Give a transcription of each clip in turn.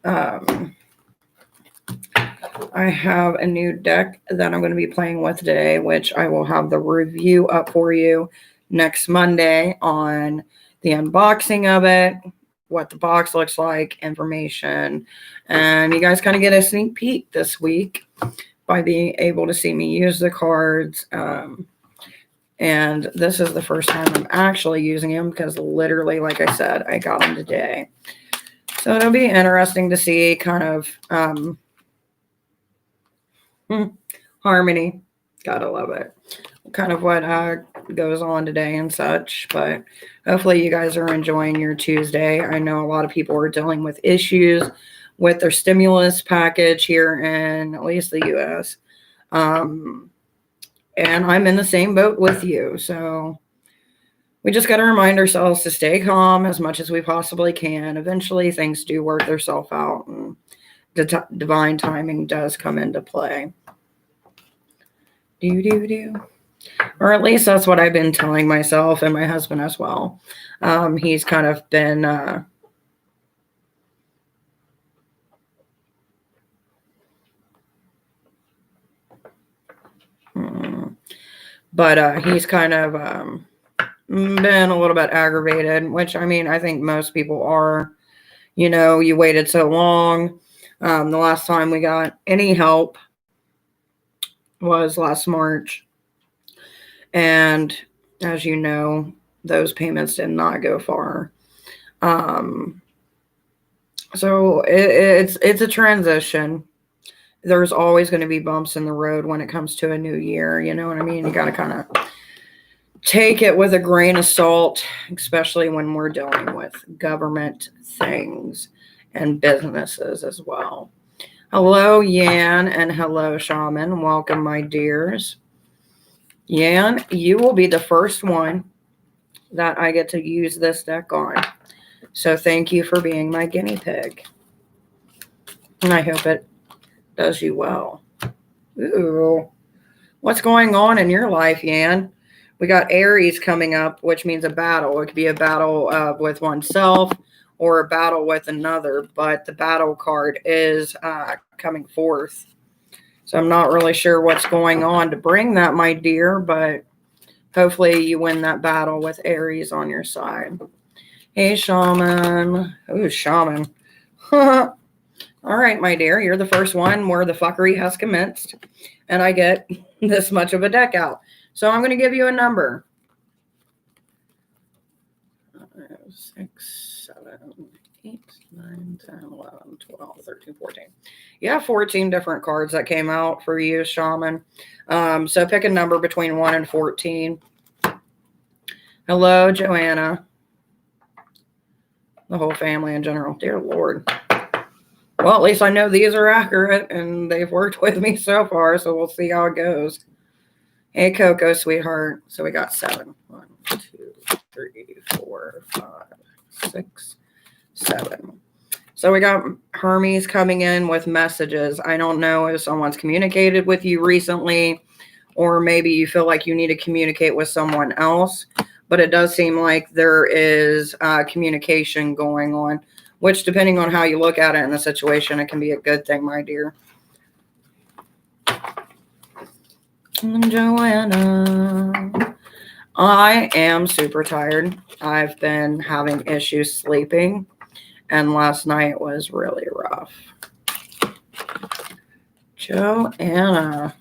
I have a new deck that I'm going to be playing with today, which I will have the review up for you next Monday on the unboxing of it, what the box looks like, information, and you guys kind of get a sneak peek this week by being able to see me use the cards. And this is the first time I'm actually using them because literally, like I said, I got them today. So it'll be interesting to see kind of harmony. Gotta love it. Kind of what goes on today and such. But hopefully you guys are enjoying your Tuesday. I know a lot of people are dealing with issues with their stimulus package here in at least the U.S. And I'm in the same boat with you. So we just got to remind ourselves to stay calm as much as we possibly can. Eventually things do work themselves out, and divine timing does come into play. Or at least that's what I've been telling myself and my husband as well. He's kind of been he's kind of been a little bit aggravated, which, I mean, I think most people are. You know, you waited so long. The last time we got any help was last March. And as you know, those payments did not go far. So it's a transition. There's always going to be bumps in the road when it comes to a new year. You know what I mean? You got to kind of take it with a grain of salt, especially when we're dealing with government things and businesses as well. Hello, Yan, and hello, Shaman. Welcome, my dears. Yan, you will be the first one that I get to use this deck on. So thank you for being my guinea pig. And I hope it does you well. Ooh. What's going on in your life, Yan? We got Aries coming up, which means a battle. It could be a battle with oneself or a battle with another, but the battle card is coming forth. So I'm not really sure what's going on to bring that, my dear, but hopefully you win that battle with Aries on your side. Hey, Shaman. Ooh, Shaman. All right, my dear, you're the first one where the fuckery has commenced, and I get this much of a deck out. So I'm going to give you a number. 6, 7, 8, 9, 10, 11, 12, 13, 14. You have 14 different cards that came out for you, Shaman. So pick a number between 1 and 14. Hello, Joanna. The whole family in general. Dear Lord. Well, at least I know these are accurate, and they've worked with me so far, so we'll see how it goes. Hey, Coco, sweetheart. So we got 7. 1, 2, 3, 4, 5, 6, 7. So we got Hermes coming in with messages. I don't know if someone's communicated with you recently, or maybe you feel like you need to communicate with someone else, but it does seem like there is communication going on, which, depending on how you look at it in the situation, it can be a good thing, my dear. Joanna. I am super tired. I've been having issues sleeping, and last night was really rough. Joanna.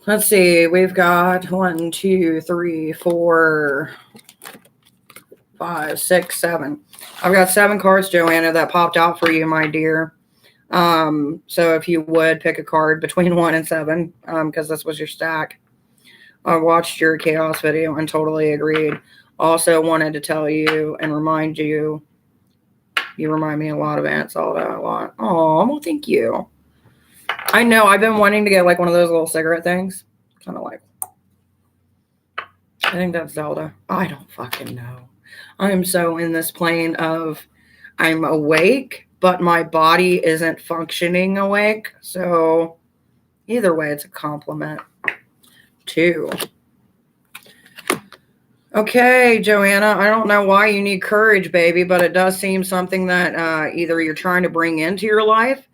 Let's see. We've got 1, 2, 3, 4, 5, 6, 7. I've got 7 cards, Joanna, that popped out for you, my dear. So if you would pick a card between 1 and 7, because this was your stack. I watched your chaos video and totally agreed. Also wanted to tell you and remind you, you remind me a lot of Aunt Zelda, a lot. Oh, well, thank you. I know, I've been wanting to get like one of those little cigarette things. Kind of like, I think that's Zelda. I don't fucking know. I'm so in this plane of I'm awake, but my body isn't functioning awake. So either way, it's a compliment too. Okay, Joanna, I don't know why you need courage, baby, but it does seem something that either you're trying to bring into your life.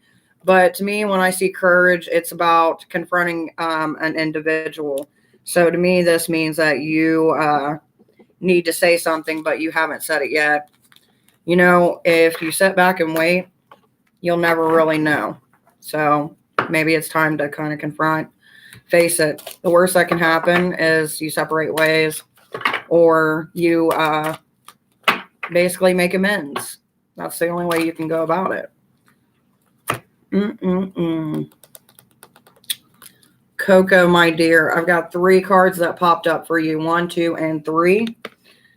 But to me, when I see courage, it's about confronting an individual. So to me, this means that you need to say something, but you haven't said it yet. You know, if you sit back and wait, you'll never really know. So maybe it's time to kind of confront, face it. The worst that can happen is you separate ways or you basically make amends. That's the only way you can go about it. Coco, my dear, I've got 3 cards that popped up for you. 1, 2, and 3.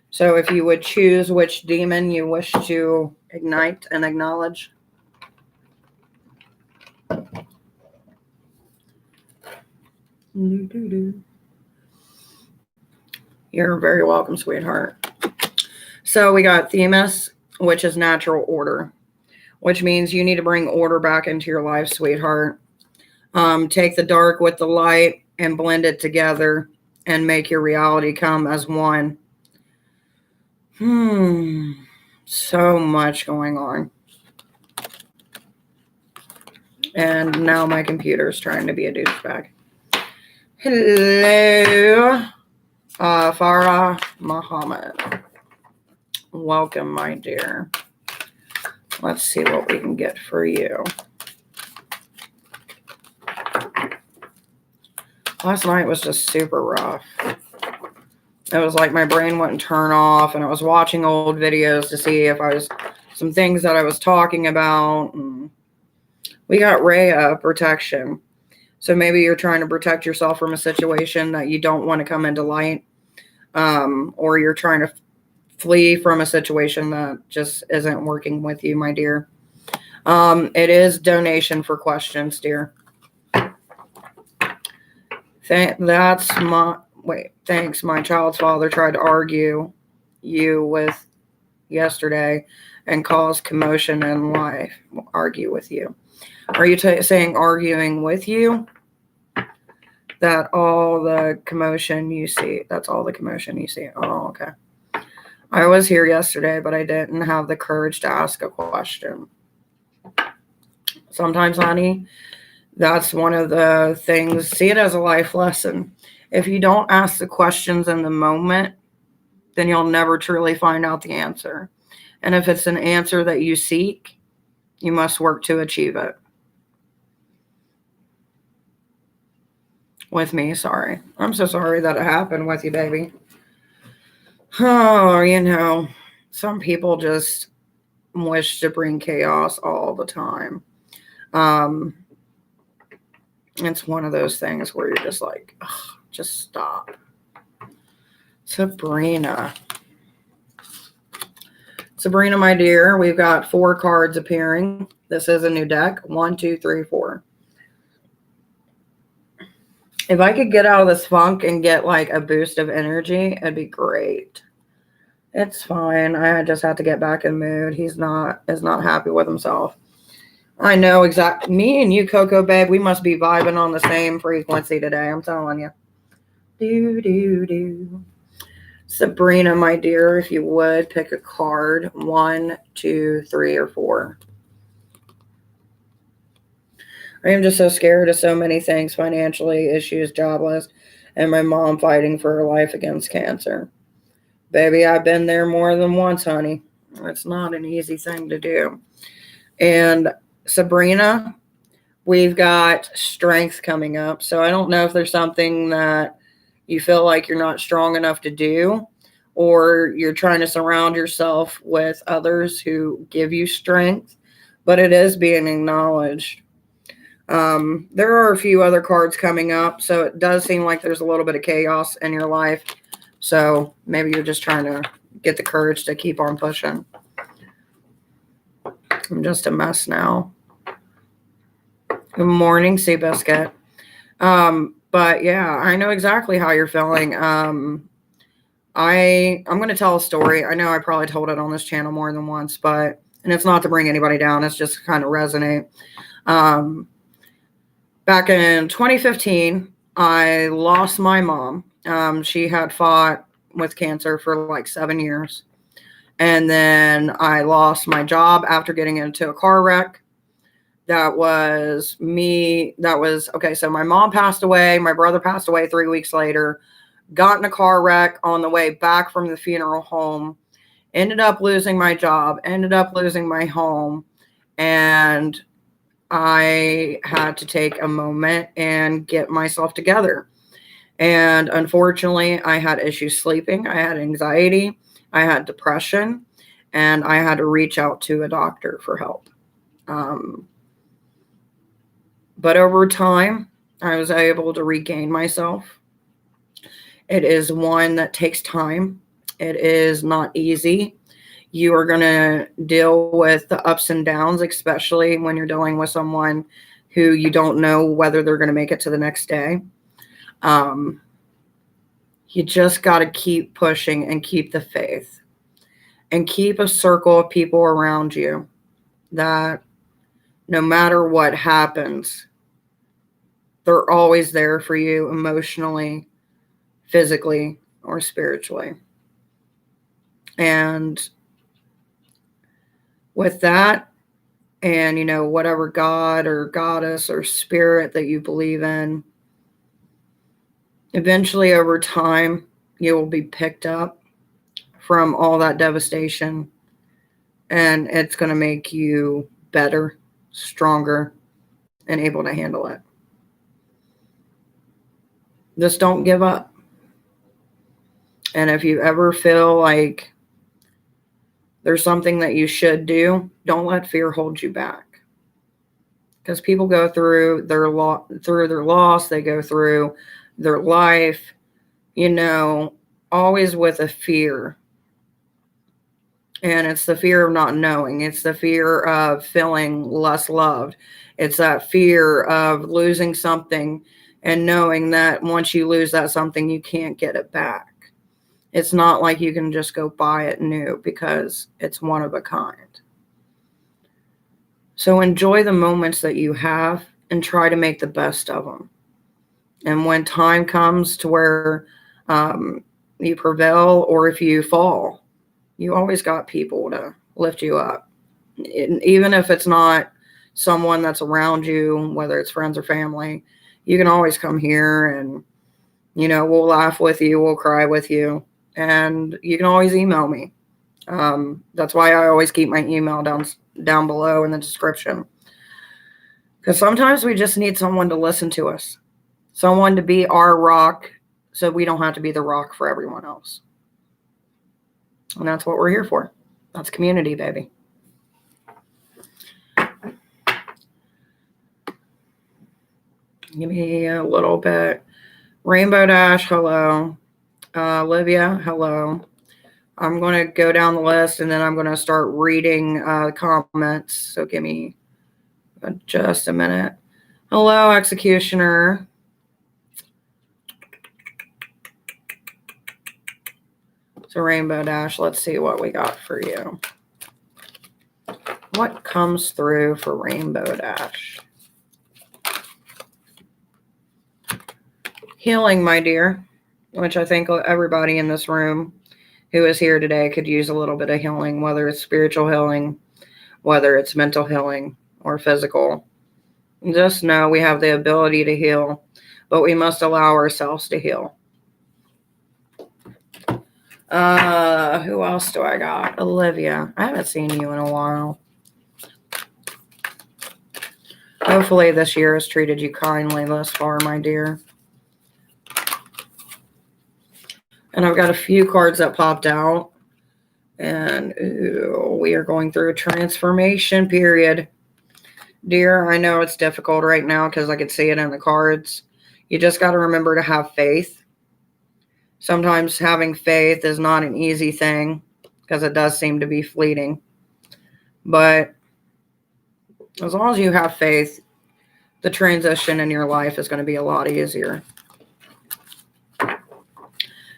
So if you would choose which demon you wish to ignite and acknowledge. You're very welcome, sweetheart. So we got Themis, which is natural order, which means you need to bring order back into your life, sweetheart. Take the dark with the light and blend it together and make your reality come as one. So much going on. And now my computer is trying to be a douchebag. Hello, Farah Muhammad. Welcome, my dear. Let's see what we can get for you. Last night was just super rough. It was like my brain wouldn't turn off, and I was watching old videos to see if I was some things that I was talking about. And we got Rhea protection. So maybe you're trying to protect yourself from a situation that you don't want to come into light, or you're trying to flee from a situation that just isn't working with you, my dear. It is donation for questions, dear. Thanks. My child's father tried to argue you with yesterday and cause commotion in life. Argue with you. Are you saying arguing with you? That all the commotion you see, that's all the commotion you see. Oh, okay. I was here yesterday, but I didn't have the courage to ask a question. Sometimes, honey, that's one of the things. See it as a life lesson. If you don't ask the questions in the moment, then you'll never truly find out the answer. And if it's an answer that you seek, you must work to achieve it. With me, sorry. I'm so sorry that it happened with you, baby. Oh, you know, some people just wish to bring chaos all the time. It's one of those things where you're just like, ugh, just stop. Sabrina, my dear, we've got 4 cards appearing. This is a new deck. 1, 2, 3, 4. If I could get out of this funk and get like a boost of energy, it'd be great. It's fine. I just have to get back in mood. Is not happy with himself. I know exactly. Me and you, Coco, babe, we must be vibing on the same frequency today. I'm telling you. Do. Sabrina, my dear, if you would pick a card. 1, 2, 3, or 4. I am just so scared of so many things, financially, issues, jobless, and my mom fighting for her life against cancer. Baby, I've been there more than once, honey. It's not an easy thing to do. And Sabrina, we've got strength coming up. So I don't know if there's something that you feel like you're not strong enough to do, or you're trying to surround yourself with others who give you strength, but it is being acknowledged. There are a few other cards coming up, so it does seem like there's a little bit of chaos in your life. So maybe you're just trying to get the courage to keep on pushing. I'm just a mess now. Good morning, Seabiscuit. But yeah, I know exactly how you're feeling. I'm going to tell a story. I know I probably told it on this channel more than once, and it's not to bring anybody down. It's just to kind of resonate. Back in 2015, I lost my mom. She had fought with cancer for like 7 years. And then I lost my job after getting into a car wreck. That was me. Okay. So my mom passed away. My brother passed away 3 weeks later. Got in a car wreck on the way back from the funeral home. Ended up losing my job. Ended up losing my home. And I had to take a moment and get myself together. And unfortunately, I had issues sleeping. I had anxiety. I had depression. And I had to reach out to a doctor for help. But over time, I was able to regain myself. It is one that takes time. It is not easy. You are going to deal with the ups and downs, especially when you're dealing with someone who you don't know whether they're going to make it to the next day. You just got to keep pushing and keep the faith and keep a circle of people around you that no matter what happens, they're always there for you emotionally, physically, or spiritually. And with that, and whatever God or goddess or spirit that you believe in, eventually over time, you will be picked up from all that devastation, and it's going to make you better, stronger, and able to handle it. Just don't give up. And if you ever feel like there's something that you should do, don't let fear hold you back. Because people go through their loss, they go through their life, always with a fear. And it's the fear of not knowing. It's the fear of feeling less loved. It's that fear of losing something and knowing that once you lose that something, you can't get it back. It's not like you can just go buy it new because it's one of a kind. So enjoy the moments that you have and try to make the best of them. And when time comes to where you prevail or if you fall, you always got people to lift you up. Even if it's not someone that's around you, whether it's friends or family, you can always come here and, we'll laugh with you, we'll cry with you, and you can always email me. That's why I always keep my email down below in the description. Because sometimes we just need someone to listen to us, someone to be our rock so we don't have to be the rock for everyone else. And that's what we're here for. That's community, baby. Give me a little bit. Rainbow Dash, hello. Olivia, hello. I'm going to go down the list and then I'm going to start reading comments. So give me just a minute. Hello, Executioner. So Rainbow Dash, let's see what we got for you. What comes through for Rainbow Dash? Healing, my dear, which I think everybody in this room who is here today could use a little bit of healing, whether it's spiritual healing, whether it's mental healing or physical. Just know we have the ability to heal, but we must allow ourselves to heal. Who else do I got? Olivia. I haven't seen you in a while. Hopefully this year has treated you kindly thus far, my dear. And I've got a few cards that popped out. And we are going through a transformation period. Dear, I know it's difficult right now because I can see it in the cards. You just got to remember to have faith. Sometimes having faith is not an easy thing because it does seem to be fleeting. But as long as you have faith, the transition in your life is going to be a lot easier.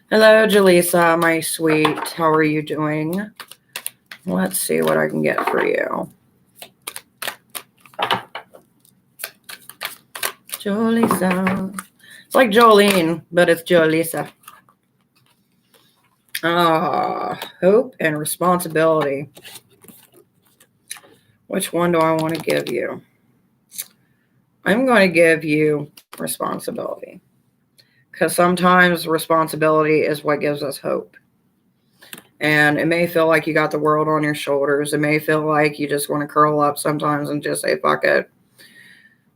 Hello, Jaleesa, my sweet. How are you doing? Let's see what I can get for you. Jolisa. It's like Jolene, but it's Jolisa. Hope and responsibility. Which one do I want to give you? I'm going to give you responsibility. Because sometimes responsibility is what gives us hope. And it may feel like you got the world on your shoulders. It may feel like you just want to curl up sometimes and just say, fuck it.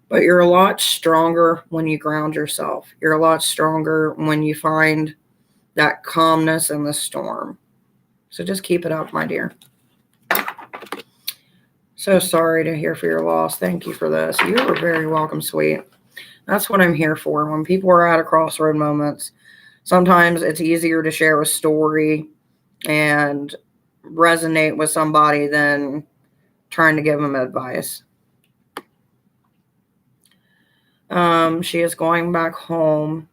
But you're a lot stronger when you ground yourself. You're a lot stronger when you find that calmness in the storm. So just keep it up, my dear. So sorry to hear for your loss. Thank you for this. You are very welcome, sweet. That's what I'm here for. When people are at a crossroad moments, sometimes it's easier to share a story and resonate with somebody than trying to give them advice. She is going back home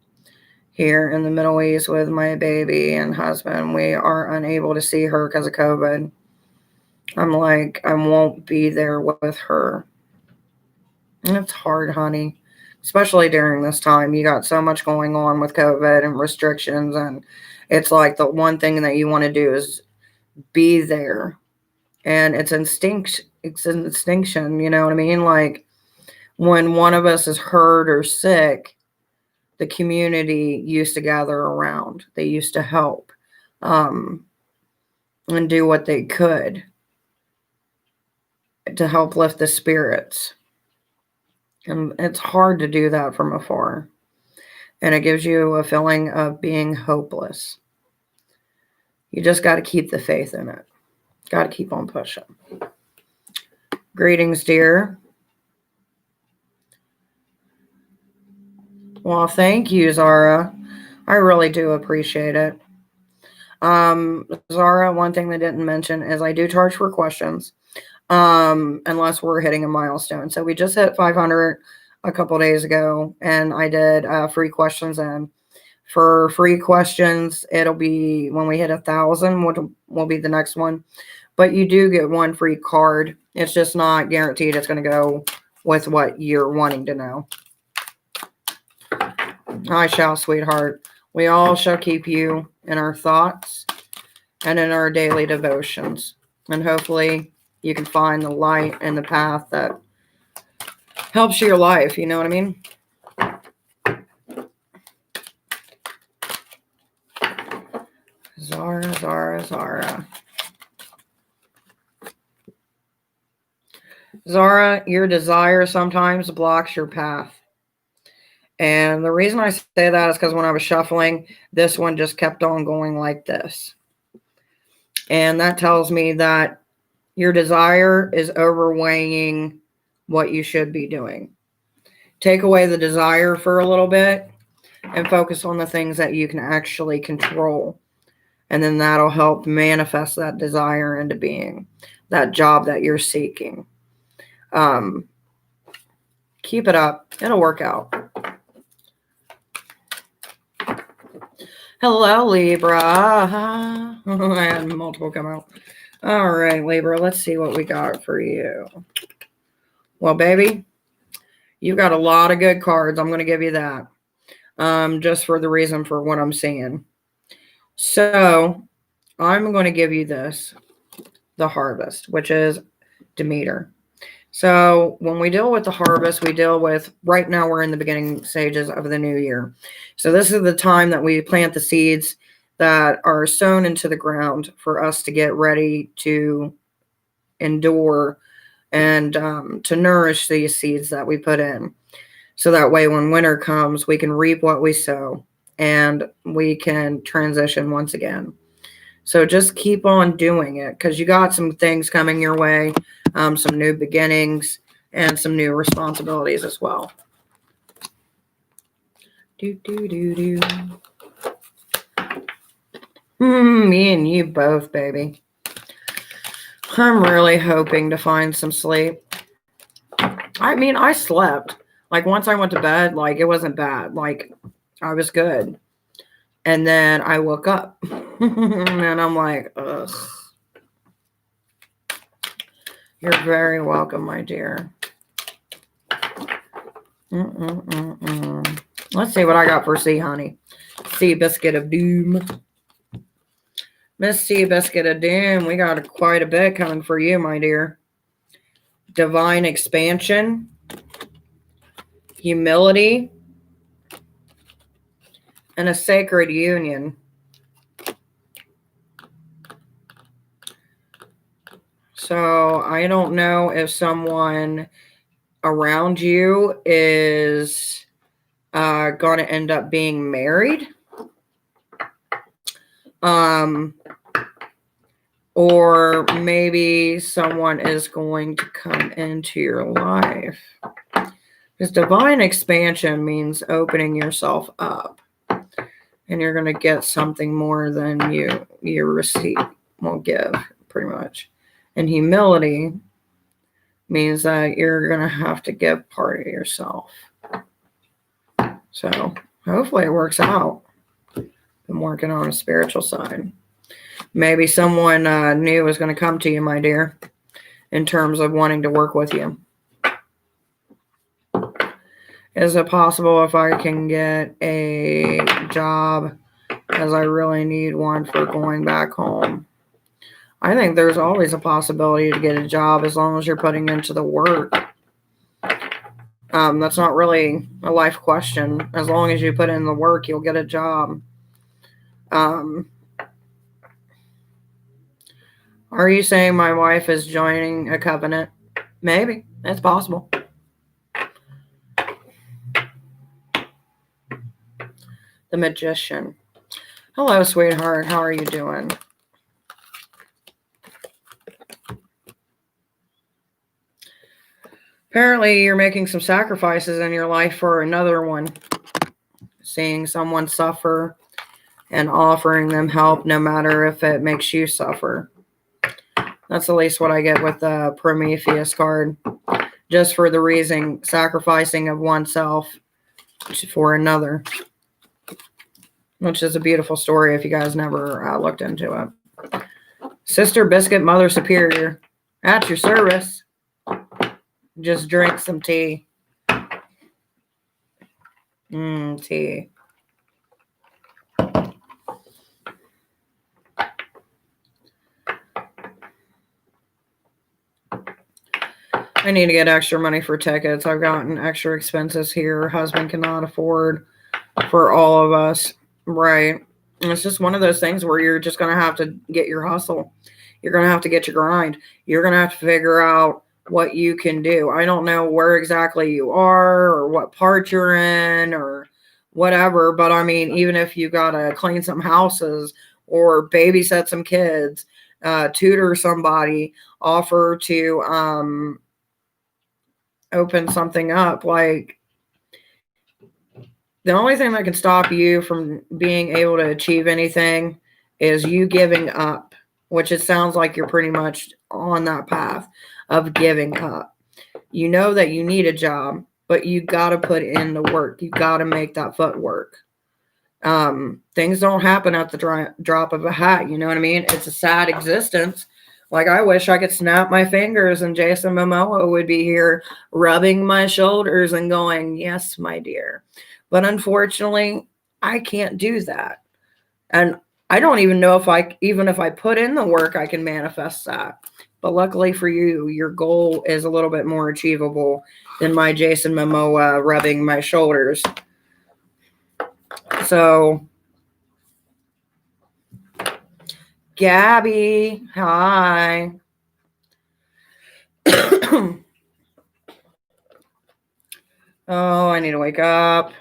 here in the Middle East with my baby and husband. We are unable to see her because of COVID. I'm like, I won't be there with her. And it's hard, honey, especially during this time. You got so much going on with COVID and restrictions, and it's like the one thing that you want to do is be there. And it's extinction, you know what I mean? Like when one of us is hurt or sick, the community used to gather around. They used to help and do what they could to help lift the spirits. And it's hard to do that from afar. And it gives you a feeling of being hopeless. You just got to keep the faith in it. Got to keep on pushing. Greetings, dear. Well, thank you, Zara. I really do appreciate it. Zara, one thing they didn't mention is I do charge for questions. Unless we're hitting a milestone. So we just hit 500 a couple days ago, and I did free questions. And for free questions, it'll be when we hit 1,000, will be the next one. But you do get one free card. It's just not guaranteed it's going to go with what you're wanting to know. I shall, sweetheart. We all shall keep you in our thoughts and in our daily devotions. And hopefully you can find the light and the path that helps your life. You know what I mean? Zara, Zara, Zara. Zara, your desire sometimes blocks your path. And the reason I say that is because when I was shuffling, this one just kept on going like this. And that tells me that your desire is overweighing what you should be doing. Take away the desire for a little bit and focus on the things that you can actually control. And then that'll help manifest that desire into being, that job that you're seeking. Keep it up. It'll work out. Hello, Libra. I had multiple come out. All right, Libra, let's see what we got for you. Well, baby, you got a lot of good cards. I'm going to give you that. Just for the reason for what I'm seeing. So I'm going to give you this, the harvest, which is Demeter. So when we deal with the harvest, we deal with, right now we're in the beginning stages of the new year. So this is the time that we plant the seeds that are sown into the ground for us to get ready to endure and to nourish these seeds that we put in. So that way when winter comes, we can reap what we sow and we can transition once again. So just keep on doing it because you got some things coming your way, some new beginnings and some new responsibilities as well. Me and you both, baby. I'm really hoping to find some sleep. I mean, I slept. Like once I went to bed, like it wasn't bad. Like I was good. And then I woke up and I'm like, ugh. You're very welcome, my dear. Let's see what I got for Sea Honey. Sea Biscuit of Doom. Miss T Biscuit of Doom, we got quite a bit coming for you, my dear. Divine expansion, humility, and a sacred union. So I don't know if someone around you is going to end up being married. Or maybe someone is going to come into your life. Because divine expansion means opening yourself up. And you're going to get something more than you receive, will give, pretty much. And humility means that you're going to have to give part of yourself. So hopefully it works out. I'm working on a spiritual side. Maybe someone new is going to come to you, my dear, in terms of wanting to work with you. Is it possible if I can get a job, as I really need one for going back home? I think there's always a possibility to get a job as long as you're putting into the work. That's not really a life question. As long as you put in the work, you'll get a job. Are you saying my wife is joining a covenant? Maybe. It's possible. The Magician. Hello, sweetheart. How are you doing? Apparently, you're making some sacrifices in your life for another one. Seeing someone suffer and offering them help, no matter if it makes you suffer. That's at least what I get with the Prometheus card. Just for the reason, sacrificing of oneself for another. Which is a beautiful story if you guys never looked into it. Sister Biscuit, Mother Superior. At your service. Just drink some tea. Tea. I need to get extra money for tickets. I've gotten extra expenses here. Husband cannot afford for all of us. Right. And it's just one of those things where you're just going to have to get your hustle. You're going to have to get your grind. You're going to have to figure out what you can do. I don't know where exactly you are or what part you're in or whatever. But I mean, even if you got to clean some houses or babysit some kids, tutor somebody, offer to open something up, like, the only thing that can stop you from being able to achieve anything is you giving up, which it sounds like you're pretty much on that path of giving up. You know that you need a job, but you got to put in the work. You got to make that footwork. Things don't happen at the drop of a hat. You know what I mean? It's a sad existence. Like, I wish I could snap my fingers and Jason Momoa would be here rubbing my shoulders and going, yes, my dear. But unfortunately, I can't do that. And I don't even know if I put in the work, I can manifest that. But luckily for you, your goal is a little bit more achievable than my Jason Momoa rubbing my shoulders. So, Gabby, hi. Oh, I need to wake up.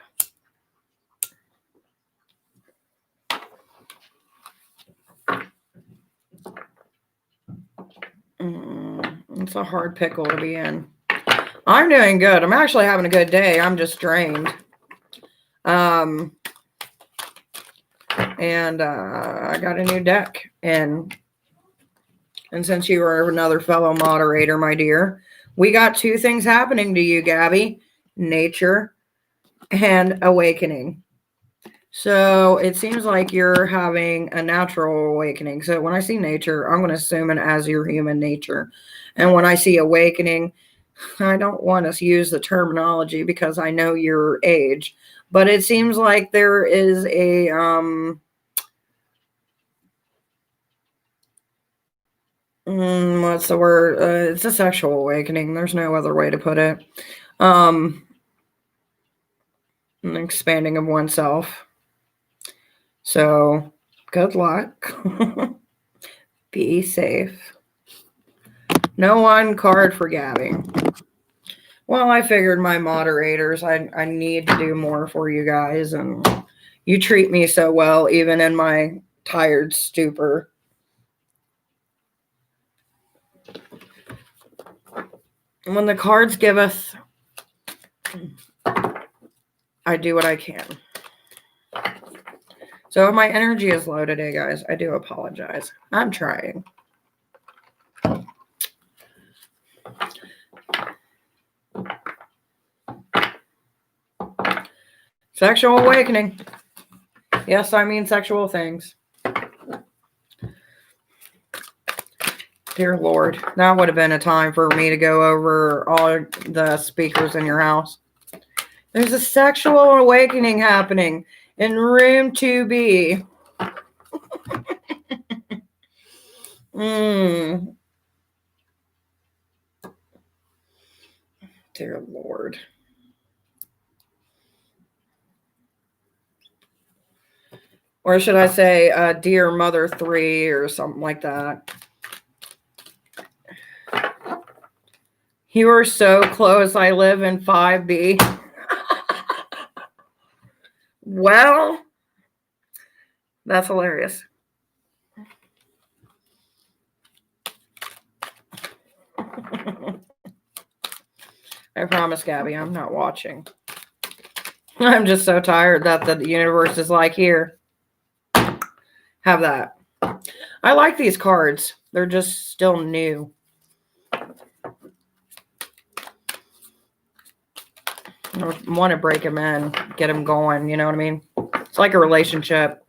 It's a hard pickle to be in. I'm doing good. I'm actually having a good day. I'm just drained. And I got a new deck. And since you are another fellow moderator, my dear, we got two things happening to you, Gabby. Nature and awakening. So it seems like you're having a natural awakening. So when I see nature, I'm going to assume it as your human nature. And when I see awakening, I don't want to use the terminology because I know your age, but it seems like there is a What's the word? It's a sexual awakening. There's no other way to put it. An expanding of oneself. So, good luck. Be safe. No one card for Gabby. Well, I figured my moderators, I need to do more for you guys, and you treat me so well, even in my tired stupor. When the cards give us, I do what I can. So if my energy is low today, guys, I do apologize. I'm trying. Sexual awakening. Yes, I mean sexual things. Dear Lord, that would have been a time for me to go over all the speakers in your house. There's a sexual awakening happening in room 2B. Dear Lord. Or should I say, Dear Mother 3 or something like that. You are so close. I live in 5B. Well, that's hilarious. I promise, Gabby, I'm not watching. I'm just so tired that the universe is like, here, have that. I like these cards. They're just still new. I want to break them in, get them going. You know what I mean? It's like a relationship.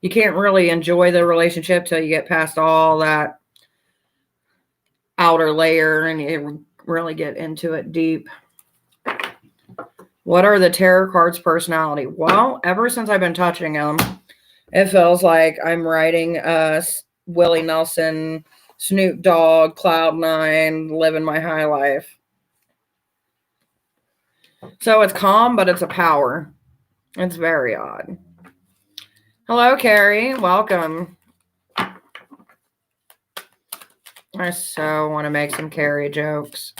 You can't really enjoy the relationship till you get past all that outer layer and you really get into it deep. What are the tarot cards' personality? Well, ever since I've been touching them, it feels like I'm writing Willie Nelson, Snoop Dogg, Cloud9, living my high life. So it's calm, but it's a power. It's very odd. Hello, Carrie. Welcome. I so want to make some Carrie jokes.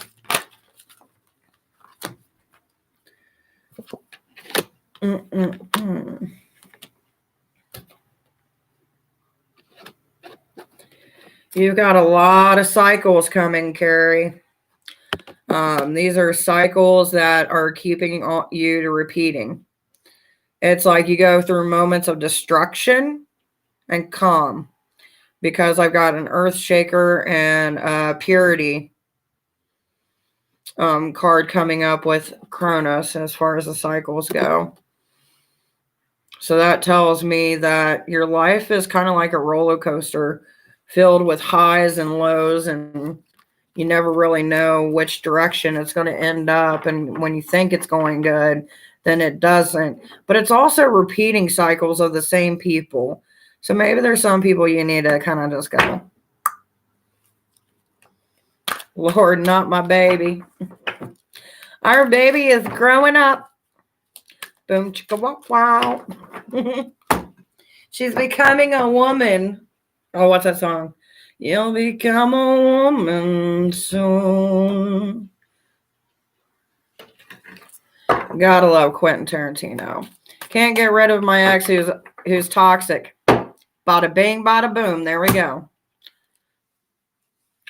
You've got a lot of cycles coming, Carrie. These are cycles that are keeping you to repeating. It's like you go through moments of destruction and calm, because I've got an earth shaker and purity card coming up with Kronos as far as the cycles go. So that tells me that your life is kind of like a roller coaster filled with highs and lows, and you never really know which direction it's going to end up. And when you think it's going good, then it doesn't. But it's also repeating cycles of the same people. So maybe there's some people you need to kind of just go, Lord, not my baby. Our baby is growing up. Boom, chicka, wow, wow. She's becoming a woman. Oh, what's that song? You'll become a woman soon. Gotta love Quentin Tarantino. Can't get rid of my ex who's toxic. Bada bing, bada boom. There we go.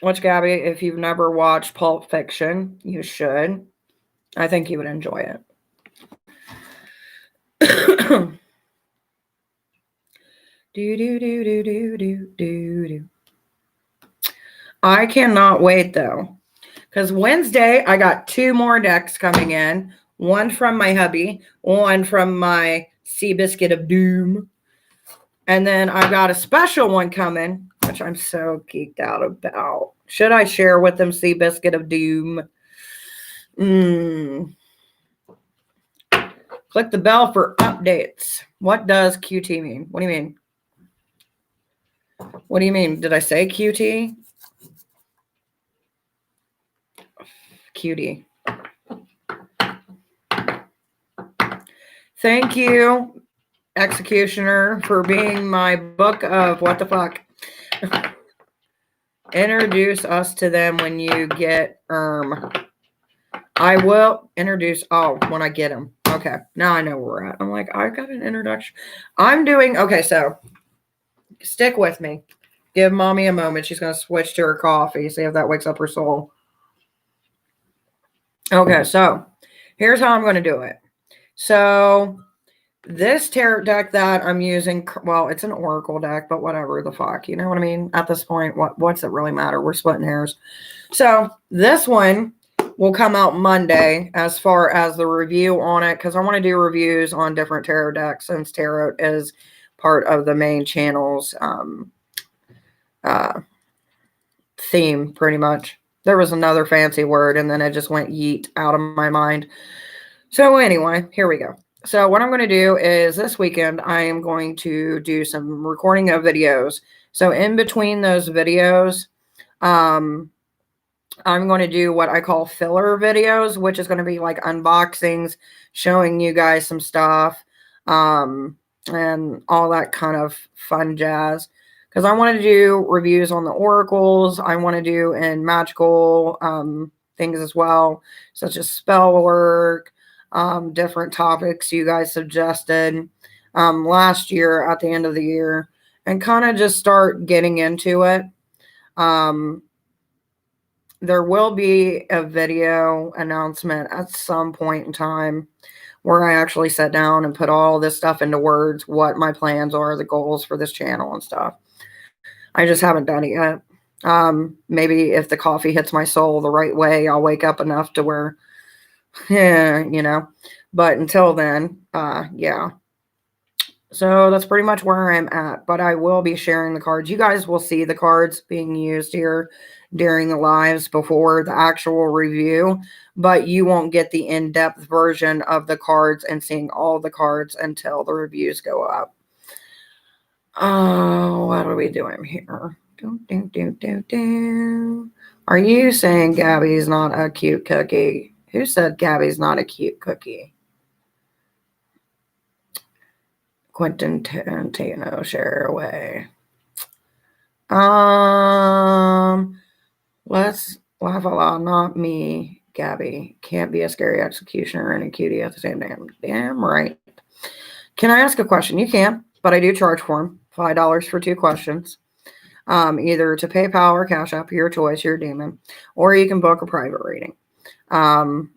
Which, Gabby, if you've never watched Pulp Fiction, you should. I think you would enjoy it. Do. I cannot wait, though, because Wednesday I got 2 more decks coming in. One from my hubby, one from my Seabiscuit of Doom. And then I got a special one coming, which I'm so geeked out about. Should I share with them Seabiscuit of Doom? Click the bell for updates. What does QT mean? What do you mean? What do you mean? Did I say QT? cutie. Thank you, Executioner, for being my book of what the fuck. Introduce us to them when you get I will introduce when I get them. Okay, now I know where we're at. I'm like, I got an introduction. Okay, so stick with me. Give mommy a moment. She's going to switch to her coffee. See if that wakes up her soul. Okay, so here's how I'm going to do it. So this tarot deck that I'm using, well, it's an oracle deck, but whatever the fuck. You know what I mean? At this point, what's it really matter? We're splitting hairs. So this one will come out Monday as far as the review on it, because I want to do reviews on different tarot decks since tarot is part of the main channel's theme, pretty much. There was another fancy word, and then it just went yeet out of my mind. So anyway, here we go. So what I'm going to do is this weekend, I am going to do some recording of videos. So in between those videos, I'm going to do what I call filler videos, which is going to be like unboxings, showing you guys some stuff, and all that kind of fun jazz. Because I want to do reviews on the oracles. I want to do in magical things as well, such as spell work, different topics you guys suggested last year at the end of the year, and kind of just start getting into it. There will be a video announcement at some point in time where I actually sit down and put all this stuff into words, what my plans are, the goals for this channel and stuff. I just haven't done it yet. Maybe if the coffee hits my soul the right way, I'll wake up enough to where, you know, but until then, yeah. So that's pretty much where I'm at, but I will be sharing the cards. You guys will see the cards being used here during the lives before the actual review, but you won't get the in-depth version of the cards and seeing all the cards until the reviews go up. Oh, what are we doing here? Are you saying Gabby's not a cute cookie? Who said Gabby's not a cute cookie? Quentin Tarantino, share away. Let's laugh a lot. Not me, Gabby. Can't be a scary executioner and a cutie at the same time. Damn right. Can I ask a question? You can, but I do charge for them. $5 for 2 questions. Either to PayPal or Cash App, your choice, your demon, or you can book a private reading,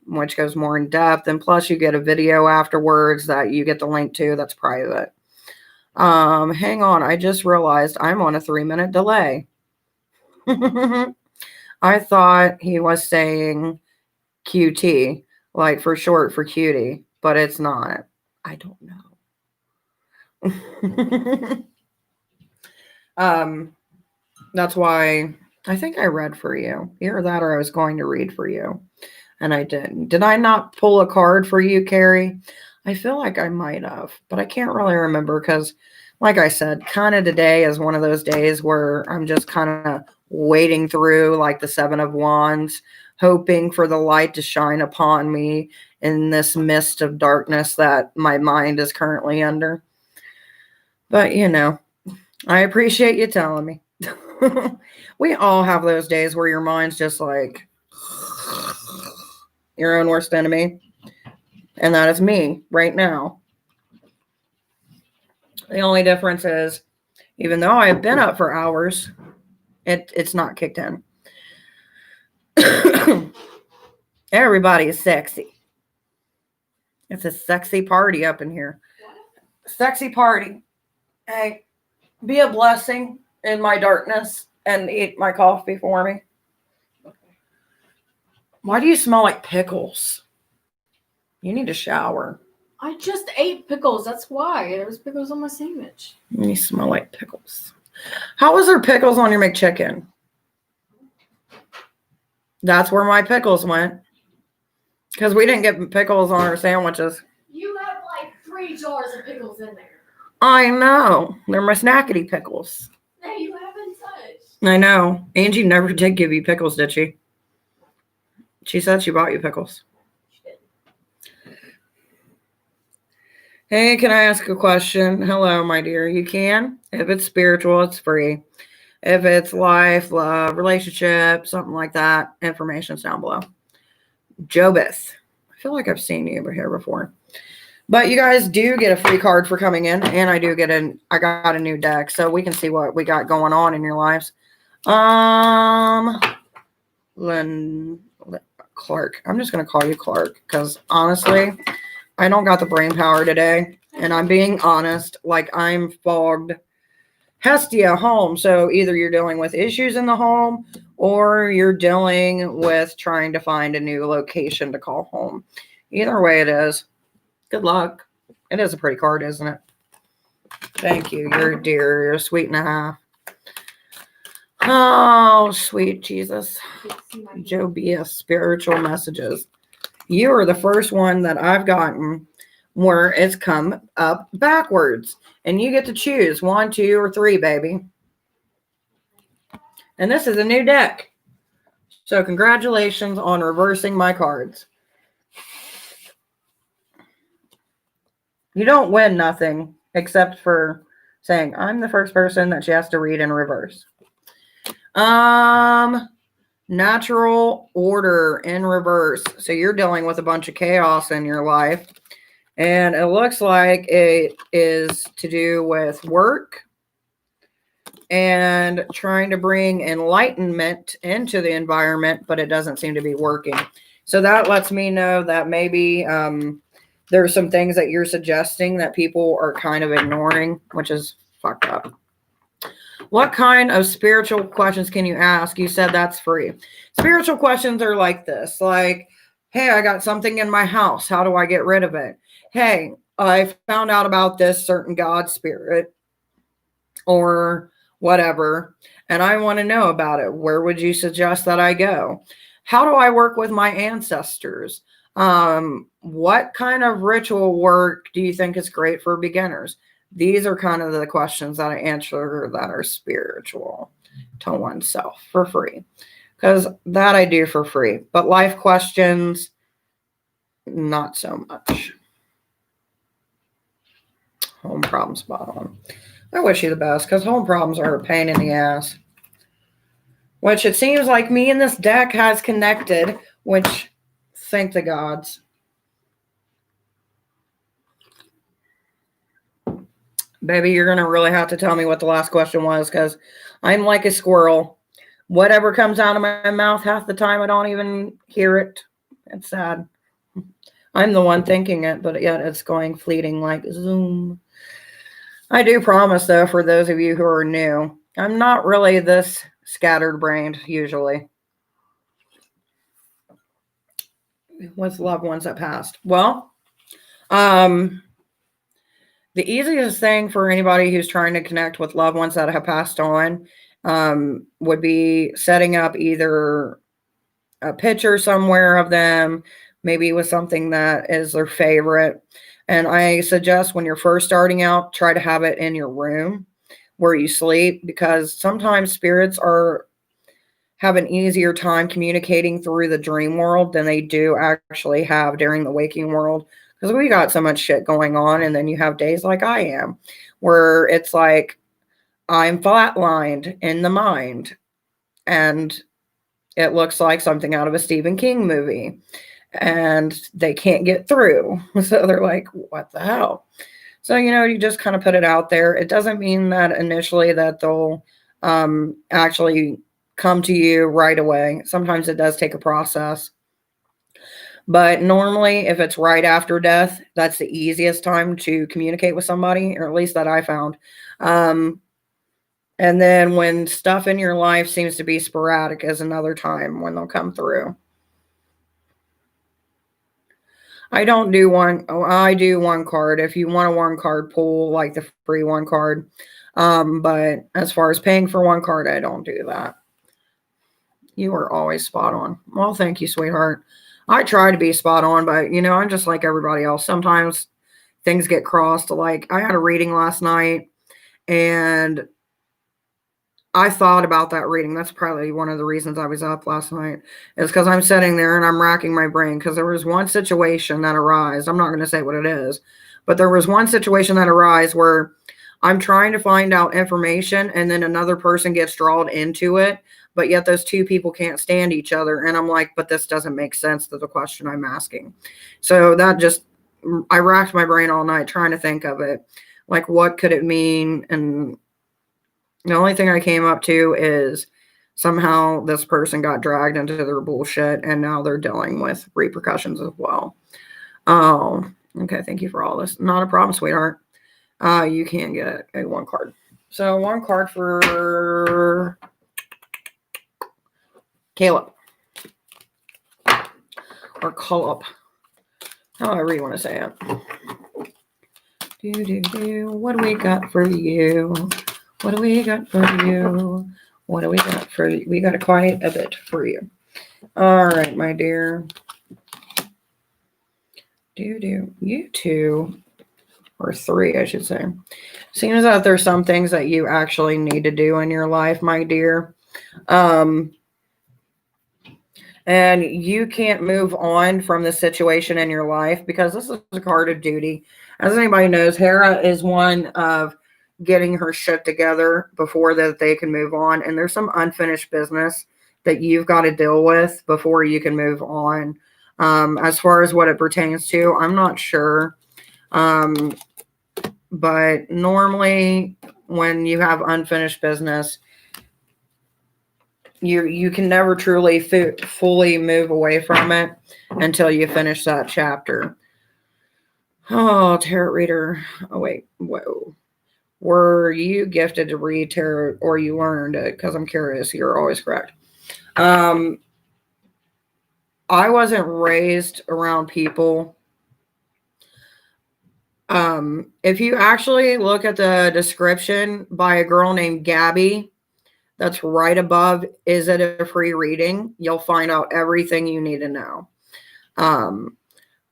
which goes more in depth, and plus you get a video afterwards that you get the link to that's private. Hang on, I just realized I'm on a 3-minute delay. I thought he was saying QT, like for short for cutie, but it's not. I don't know. That's why I think I read for you. Either that or I was going to read for you, and I didn't. Did I not pull a card for you, Carrie? I feel like I might have, but I can't really remember because, like I said, kind of today is one of those days where I'm just kind of wading through like the 7 of Wands, hoping for the light to shine upon me in this mist of darkness that my mind is currently under. But, you know, I appreciate you telling me. We all have those days where your mind's just like your own worst enemy. And that is me right now. The only difference is, even though I've been up for hours, it's not kicked in. Everybody is sexy. It's a sexy party up in here. Sexy party. Hey, be a blessing in my darkness and eat my coffee for me. Why do you smell like pickles? You need to shower. I just ate pickles. That's why. There was pickles on my sandwich. You smell like pickles. How was there pickles on your McChicken? That's where my pickles went. Because we didn't get pickles on our sandwiches. You have like 3 jars of pickles in there. I know. They're my snackety pickles. That you haven't touched. I know. Angie never did give you pickles, did she? She said she bought you pickles. She did. Hey, can I ask a question? Hello, my dear. You can. If it's spiritual, it's free. If it's life, love, relationship, something like that, information's down below. Jobeth. I feel like I've seen you over here before. But you guys do get a free card for coming in, and I got a new deck, so we can see what we got going on in your lives. Clark. I'm just gonna call you Clark because honestly, I don't got the brain power today, and I'm being honest. Like I'm fogged. Hestia home. So either you're dealing with issues in the home, or you're dealing with trying to find a new location to call home. Either way it is. Good luck. It is a pretty card, isn't it? Thank you. You're a dear. You're a sweet and a half. Oh, sweet Jesus. Jobia, spiritual messages. You are the first one that I've gotten where it's come up backwards. And you get to choose 1, 2, or 3, baby. And this is a new deck. So congratulations on reversing my cards. You don't win nothing except for saying, I'm the first person that she has to read in reverse. Natural order in reverse. So you're dealing with a bunch of chaos in your life. And it looks like it is to do with work and trying to bring enlightenment into the environment, but it doesn't seem to be working. So that lets me know that maybe there's some things that you're suggesting that people are kind of ignoring, which is fucked up. What kind of spiritual questions can you ask? You said that's free. Spiritual questions are like this, like, hey, I got something in my house. How do I get rid of it? Hey, I found out about this certain God spirit or whatever, and I want to know about it. Where would you suggest that I go? How do I work with my ancestors? What kind of ritual work do you think is great for beginners? These are kind of the questions that I answer that are spiritual to oneself for free, because that I do for free. But life questions, not so much. Home problem spot on. I wish you the best, because home problems are a pain in the ass. Which it seems like me and this deck has connected, which thank the gods. Baby, you're going to really have to tell me what the last question was, because I'm like a squirrel. Whatever comes out of my mouth, half the time I don't even hear it. It's sad. I'm the one thinking it, but yet it's going fleeting like zoom. I do promise, though, for those of you who are new, I'm not really this scattered-brained, usually. With loved ones that passed. Well, the easiest thing for anybody who's trying to connect with loved ones that have passed on would be setting up either a picture somewhere of them, maybe with something that is their favorite. And I suggest when you're first starting out, try to have it in your room where you sleep, because sometimes spirits have an easier time communicating through the dream world than they do actually have during the waking world. Because we got so much shit going on, and then you have days like I am, where it's like I'm flatlined in the mind, and it looks like something out of a Stephen King movie, and they can't get through. So they're like, what the hell? So, you just kind of put it out there. It doesn't mean that initially that they'll actually come to you right away. Sometimes it does take a process. But normally, if it's right after death, that's the easiest time to communicate with somebody, or at least that I found. And then when stuff in your life seems to be sporadic is another time when they'll come through. I don't do one. Oh, I do one card. If you want a one card pull, like the free one card. But as far as paying for one card, I don't do that. You are always spot on. Well, thank you, sweetheart. I try to be spot on, but I'm just like everybody else. Sometimes things get crossed. Like I had a reading last night, and I thought about that reading. That's probably one of the reasons I was up last night, is because I'm sitting there and I'm racking my brain, because there was one situation that arose. I'm not going to say what it is, but there was one situation that arose where I'm trying to find out information and then another person gets drawn into it, but yet those two people can't stand each other. And I'm like, but this doesn't make sense to the question I'm asking. So that just, I racked my brain all night trying to think of it. Like, what could it mean? And the only thing I came up to is somehow this person got dragged into their bullshit and now they're dealing with repercussions as well. Oh, okay. Thank you for all this. Not a problem, sweetheart. You can get a one card. So one card for Caleb. Or Caleb. However you want to say it. What do we got for you? What do we got for you? What do we got for you? We got quite a bit for you. All right, my dear. You two, or three, I should say. Seeing as that there's some things that you actually need to do in your life, my dear. And you can't move on from the situation in your life because this is a card of duty. As anybody knows, Hera is one of getting her shit together before that they can move on. And there's some unfinished business that you've got to deal with before you can move on. As far as what it pertains to, I'm not sure. But normally when you have unfinished business, you can never truly fully move away from it until you finish that chapter. Oh, tarot reader. Oh, wait. Whoa. Were you gifted to read tarot or you learned it? Because I'm curious. You're always correct. I wasn't raised around people. If you actually look at the description by a girl named Gabby, that's right above, is it a free reading? You'll find out everything you need to know.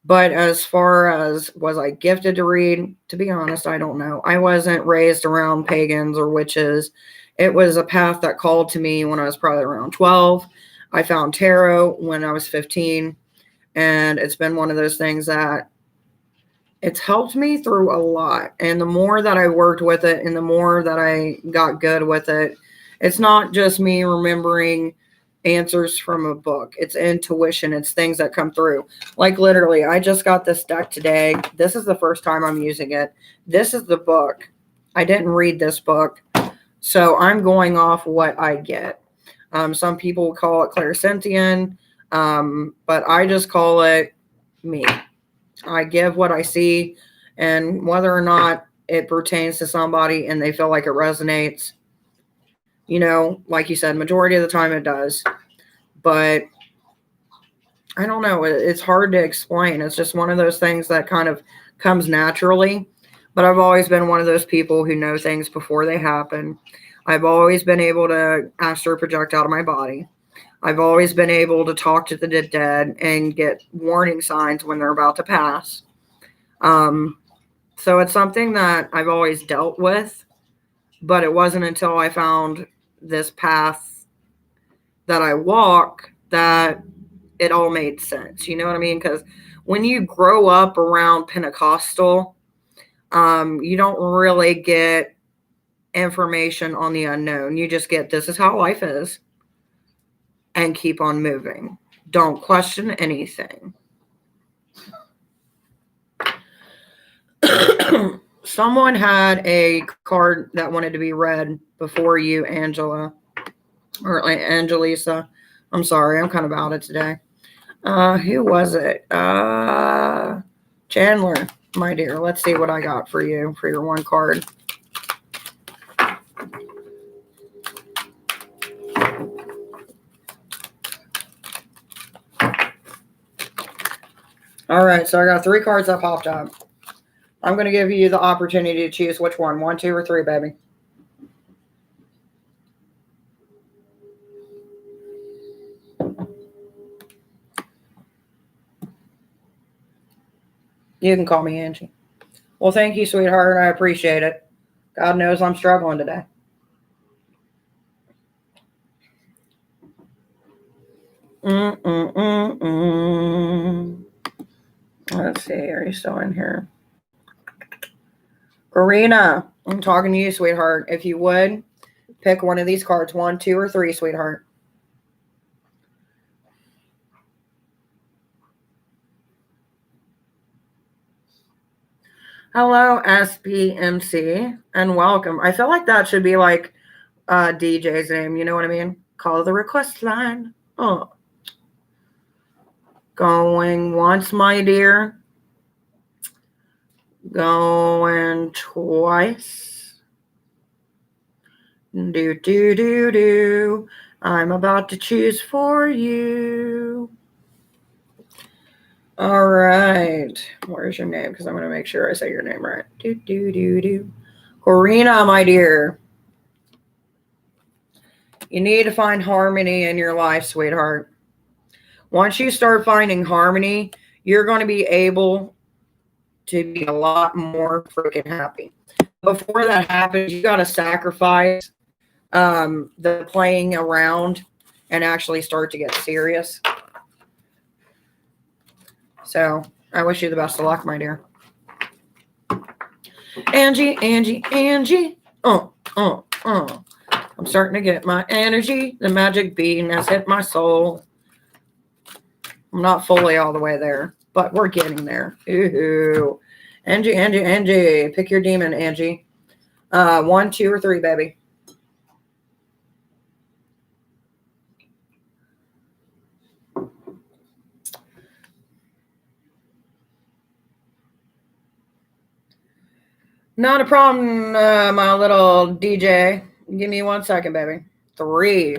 But as far as was I gifted to read, to be honest, I don't know. I wasn't raised around pagans or witches. It was a path that called to me when I was probably around 12. I found tarot when I was 15. And it's been one of those things that it's helped me through a lot. And the more that I worked with it and the more that I got good with it, it's not just me remembering answers from a book. It's intuition. It's things that come through. Like literally, I just got this deck today. This is the first time I'm using it. This is the book. I didn't read this book. So I'm going off what I get. Some people call it clairsentient, but I just call it me. I give what I see, and whether or not it pertains to somebody and they feel like it resonates, you know, like you said, majority of the time it does. But I don't know. It's hard to explain. It's just one of those things that kind of comes naturally. But I've always been one of those people who know things before they happen. I've always been able to astral project out of my body. I've always been able to talk to the dead and get warning signs when they're about to pass. So it's something that I've always dealt with, but it wasn't until I found this path that I walk that it all made sense. You know what I mean? Because when you grow up around Pentecostal, you don't really get information on the unknown. You just get, this is how life is, and keep on moving. Don't question anything. Someone had a card that wanted to be read before you, Angela, or Angelisa. I'm sorry, I'm kind of out of today. Who was it? Chandler, my dear. Let's see what I got for you for your one card. All right, so I got 3 cards that popped up. I'm going to give you the opportunity to choose which one. 1, 2, or 3, baby. You can call me Angie. Well, thank you, sweetheart. I appreciate it. God knows I'm struggling today. Let's see. Are you still in here? Karina, I'm talking to you, sweetheart. If you would, pick one of these cards. 1, 2, or 3, sweetheart. Hello, SPMC, and welcome. I feel like that should be like DJ's name. You know what I mean? Call the request line. Oh. Going once, my dear. Going twice. Do. I'm about to choose for you. All right. Where's your name? Because I'm going to make sure I say your name right. Do. Corina, my dear. You need to find harmony in your life, sweetheart. Once you start finding harmony, you're going to be able to be a lot more freaking happy. Before that happens, you got to sacrifice the playing around and actually start to get serious. So I wish you the best of luck, my dear. Angie. I'm starting to get my energy. The magic bean has hit my soul. I'm not fully all the way there, but we're getting there. Ooh. Angie. Pick your demon, Angie. 1, 2, or 3, baby. Not a problem, my little DJ. Give me 1 second, baby. 3.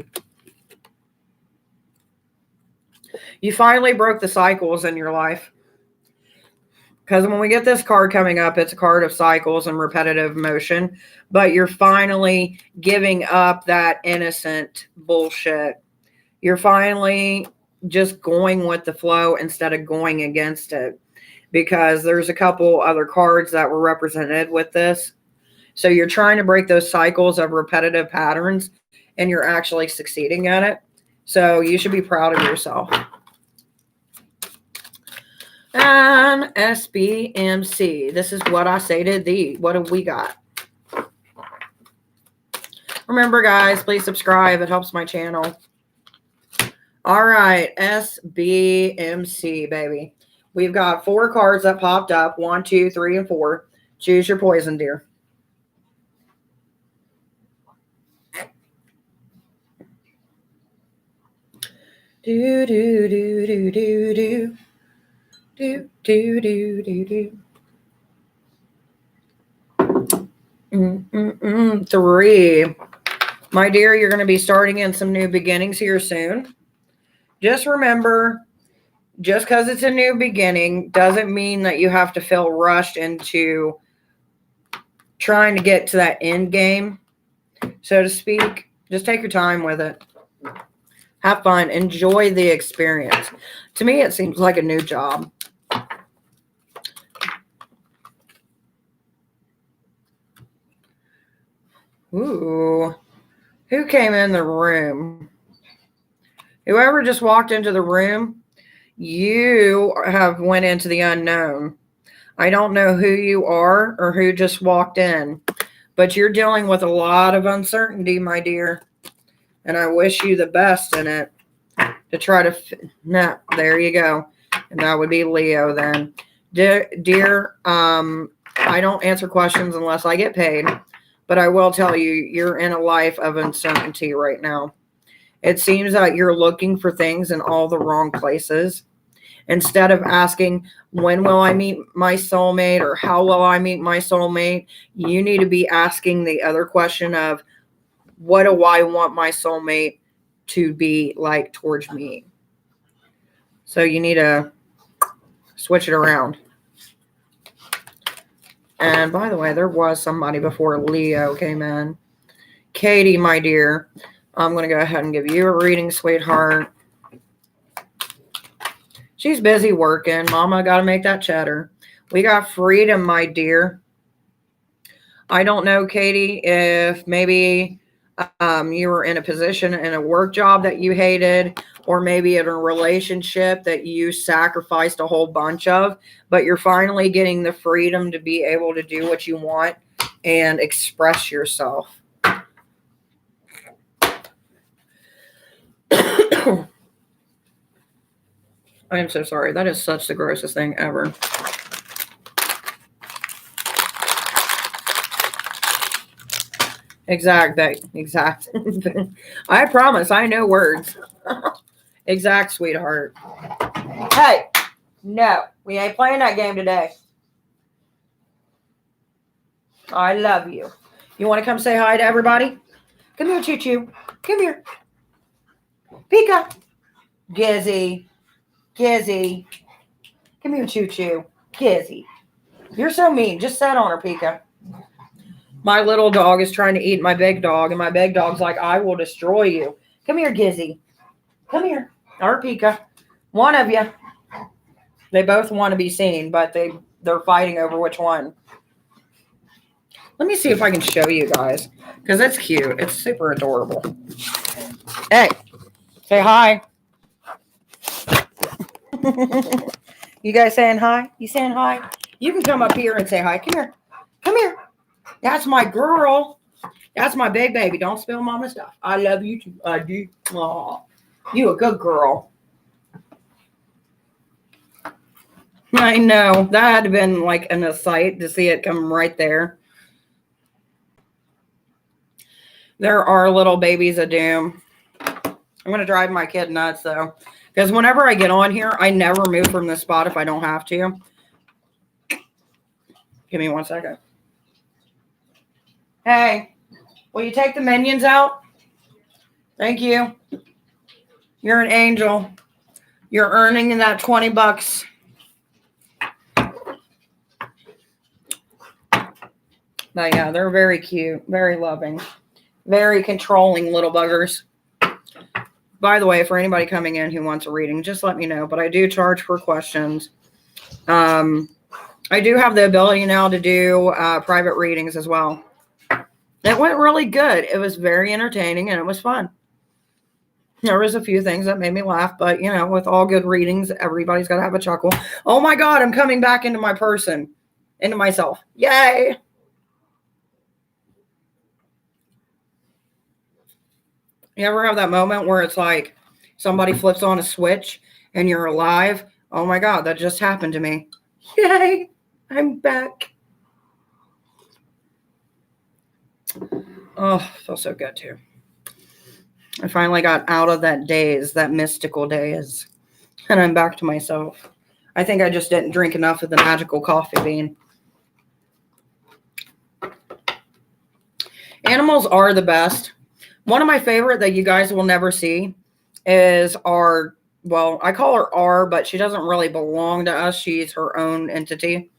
You finally broke the cycles in your life. Because when we get this card coming up, it's a card of cycles and repetitive motion. But you're finally giving up that innocent bullshit. You're finally just going with the flow instead of going against it. Because there's a couple other cards that were represented with this. So you're trying to break those cycles of repetitive patterns, and you're actually succeeding at it. So you should be proud of yourself. And SBMC, this is what I say to thee. What have we got? Remember, guys, please subscribe. It helps my channel. All right, SBMC, baby. We've got 4 cards that popped up. 1, 2, 3, and 4. Choose your poison, dear. Do. 3. My dear, you're going to be starting in some new beginnings here soon. Just remember, just because it's a new beginning doesn't mean that you have to feel rushed into trying to get to that end game, so to speak. Just take your time with it. Have fun. Enjoy the experience. To me, it seems like a new job. Ooh. Who came in the room? Whoever just walked into the room, you have went into the unknown. I don't know who you are or who just walked in, but you're dealing with a lot of uncertainty, my dear. And I wish you the best in it to try to... No, there you go. And that would be Leo then. Dear, I don't answer questions unless I get paid. But I will tell you, you're in a life of uncertainty right now. It seems that you're looking for things in all the wrong places. Instead of asking, when will I meet my soulmate, or how will I meet my soulmate, you need to be asking the other question of, what do I want my soulmate to be like towards me? So you need to switch it around. And by the way, there was somebody before Leo came in. Katie, my dear, I'm going to go ahead and give you a reading, sweetheart. She's busy working. Mama got to make that cheddar. We got freedom, my dear. I don't know, Katie, if maybe You were in a position in a work job that you hated, or maybe in a relationship that you sacrificed a whole bunch of, but you're finally getting the freedom to be able to do what you want and express yourself. I am so sorry. That is such the grossest thing ever. Exact. I promise I know words. Exact, sweetheart. Hey, no, we ain't playing that game today. I love you. You want to come say hi to everybody? Come here, Choo Choo. Come here. Pika. Gizzy. Gizzy. Come here, Choo Choo. Gizzy. You're so mean. Just sit on her, Pika. My little dog is trying to eat my big dog, and my big dog's like, I will destroy you. Come here, Gizzy. Come here. Or Pika. One of you. They both want to be seen, but they're fighting over which one. Let me see if I can show you guys, because it's cute. It's super adorable. Hey, say hi. You guys saying hi? You saying hi? You can come up here and say hi. Come here. Come here. That's my girl. That's my big baby. Don't spill mama's stuff. I love you too. I do. Aw. You a good girl. I know. That had to have been like in a sight to see it come right there. There are little babies of doom. I'm going to drive my kid nuts, though. Because whenever I get on here, I never move from this spot if I don't have to. Give me 1 second. Hey, will you take the minions out? Thank you. You're an angel. You're earning that $20. But yeah, they're very cute, very loving, very controlling little buggers. By the way, for anybody coming in who wants a reading, just let me know. But I do charge for questions. I do have the ability now to do private readings as well. It went really good. It was very entertaining and it was fun. There was a few things that made me laugh, but you know, with all good readings, everybody's got to have a chuckle. Oh my God, I'm coming back into my person, into myself. Yay. You ever have that moment where it's like somebody flips on a switch and you're alive? Oh my God, that just happened to me. Yay, I'm back. Oh, feels so good too. I finally got out of that daze, that mystical daze, and I'm back to myself. I think I just didn't drink enough of the magical coffee bean. Animals are the best. One of my favorite that you guys will never see is our, well, I call her R, but she doesn't really belong to us. She's her own entity.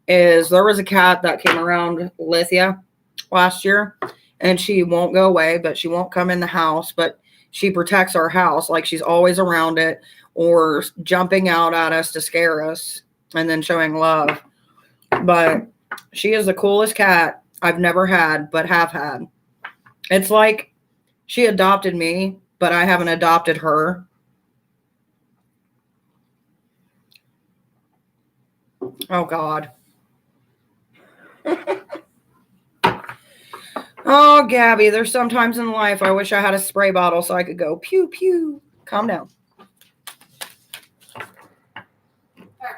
There was a cat that came around Lithia last year, and she won't go away, but she won't come in the house, but she protects our house. Like she's always around it or jumping out at us to scare us and then showing love. But she is the coolest cat I've never had, but have had. It's like she adopted me, but I haven't adopted her. Oh, God. Oh, Gabby, there's sometimes in life I wish I had a spray bottle so I could go pew, pew. Calm down.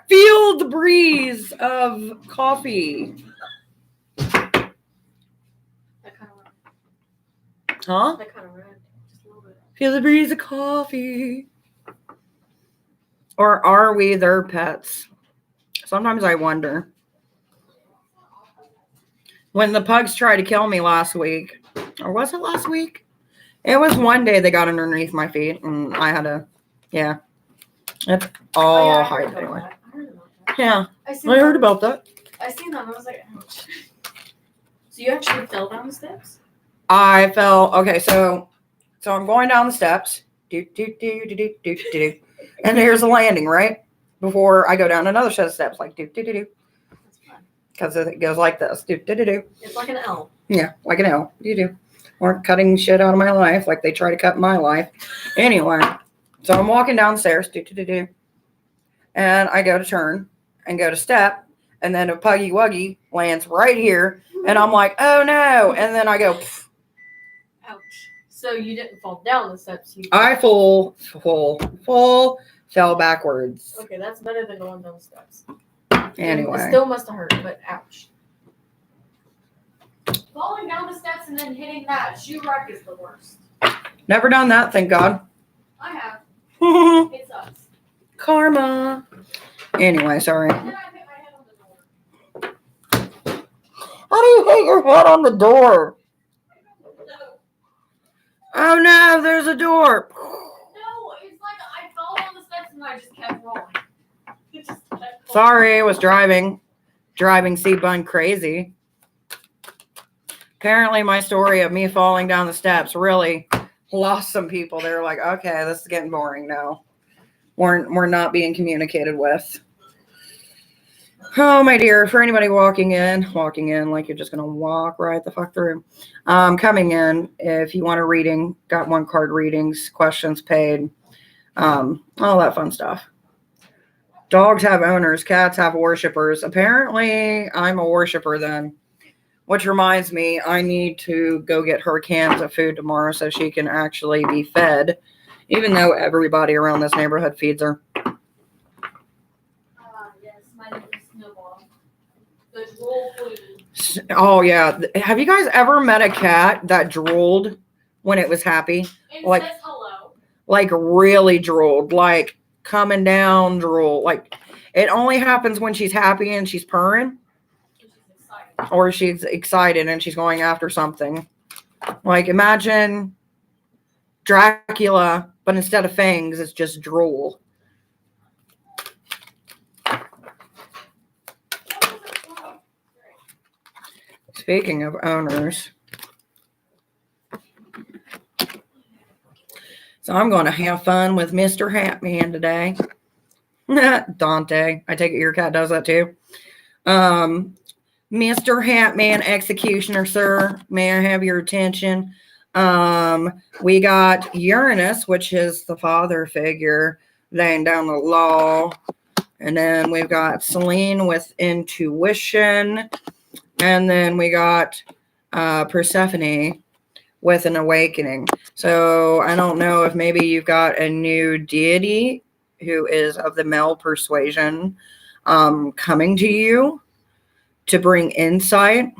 Feel the breeze of coffee. Huh? That kind of red. Just a little bit. Feel the breeze of coffee. Or are we their pets? Sometimes I wonder. When the pugs tried to kill me last week, or was it last week? It was one day they got underneath my feet, and I had to, yeah. It's all hide anyway. I heard about that. Yeah, I heard about that. I seen that and I was like, ouch. So you actually fell down the steps? I fell. Okay, so I'm going down the steps. Do, do, do, do, do, do, do. And there's a landing, right? Before I go down another set of steps, like do, do, do, do. Because it goes like this. Do, do, do, do. It's like an L. Yeah, like an L. You do. weren't cutting shit out of my life like they try to cut my life. Anyway, so I'm walking downstairs, and I go to turn and go to step, and then a puggy wuggy lands right here, and I'm like, oh no, and then I go, pff. Ouch. So you didn't fall down the steps. I fell backwards. Okay, that's better than going down the steps. Anyway. It still must have hurt, but ouch. Falling down the steps and then hitting that shoe rack is the worst. Never done that, thank God. I have. It sucks. Karma. Anyway, sorry. And then I hit my head on the door. How do you hit your head on the door? No. Oh no, there's a door. No, it's like I fell down the steps and I just kept rolling. It just kept rolling. Sorry, I was driving C-Bun crazy. Apparently my story of me falling down the steps really lost some people. They were like, okay, this is getting boring now. We're not being communicated with. Oh, my dear, for anybody walking in like you're just going to walk right the fuck through. Coming in, if you want a reading, got 1-card readings, questions paid, all that fun stuff. Dogs have owners, cats have worshipers. Apparently, I'm a worshiper then. Which reminds me, I need to go get her cans of food tomorrow so she can actually be fed, even though everybody around this neighborhood feeds her. Yes, my name is Snowball. The drool queen. Oh, yeah. Have you guys ever met a cat that drooled when it was happy? It Like, says hello. Like, really drooled. Like, coming down drool. Like, it only happens when she's happy and she's purring. Or she's excited and she's going after something. Like, imagine Dracula, but instead of fangs, it's just drool. Speaking of owners, so I'm going to have fun with Mr. Hatman today. Dante. I take it your cat does that too. Mr. Hatman Executioner, sir, may I have your attention? We got Uranus, which is the father figure, laying down the law. And then we've got Selene with intuition. And then we got Persephone with an awakening. So I don't know if maybe you've got a new deity who is of the male persuasion coming to you to bring insight,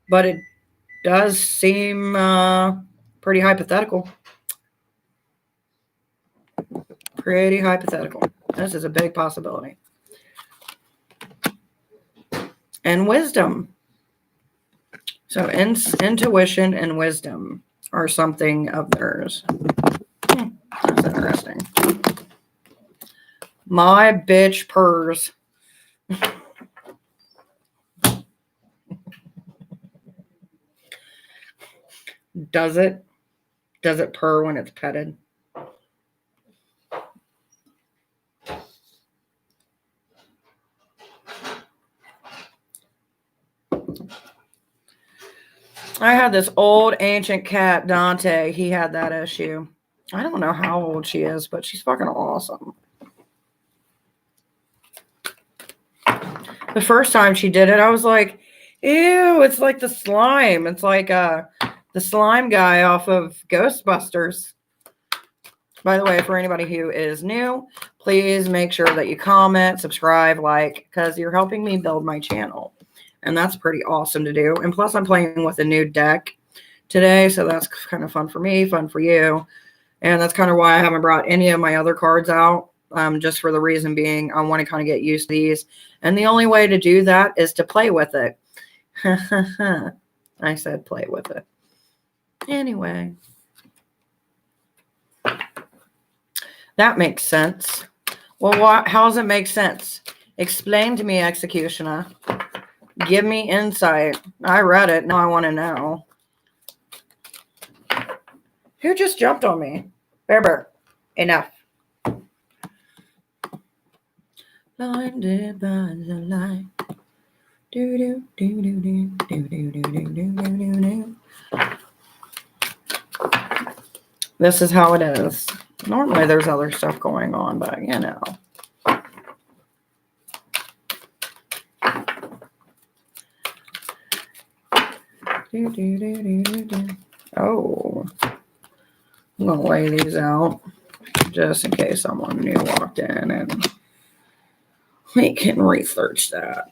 but it does seem pretty hypothetical. Pretty hypothetical. This is a big possibility. And wisdom. So intuition and wisdom are something of theirs. That's interesting. My bitch purrs. Does it? Does it purr when it's petted? I had this old ancient cat, Dante. He had that issue. I don't know how old she is, but she's fucking awesome. The first time she did it, I was like, ew, it's like the slime. It's like the slime guy off of Ghostbusters. By the way, for anybody who is new, please make sure that you comment, subscribe, like, because you're helping me build my channel. And that's pretty awesome to do. And plus, I'm playing with a new deck today, so that's kind of fun for me, fun for you. And that's kind of why I haven't brought any of my other cards out, just for the reason being I want to kind of get used to these. And the only way to do that is to play with it. I said play with it. Anyway. That makes sense. Well, how does it make sense? Explain to me, Executioner. Give me insight. I read it. Now I want to know. Who just jumped on me? Bear. Enough. Blinded by the light. Do do do do do do do do do do do do. This is how it is. Normally there's other stuff going on, but you know. Oh, I'm going to lay these out just in case someone new walked in and we can research that.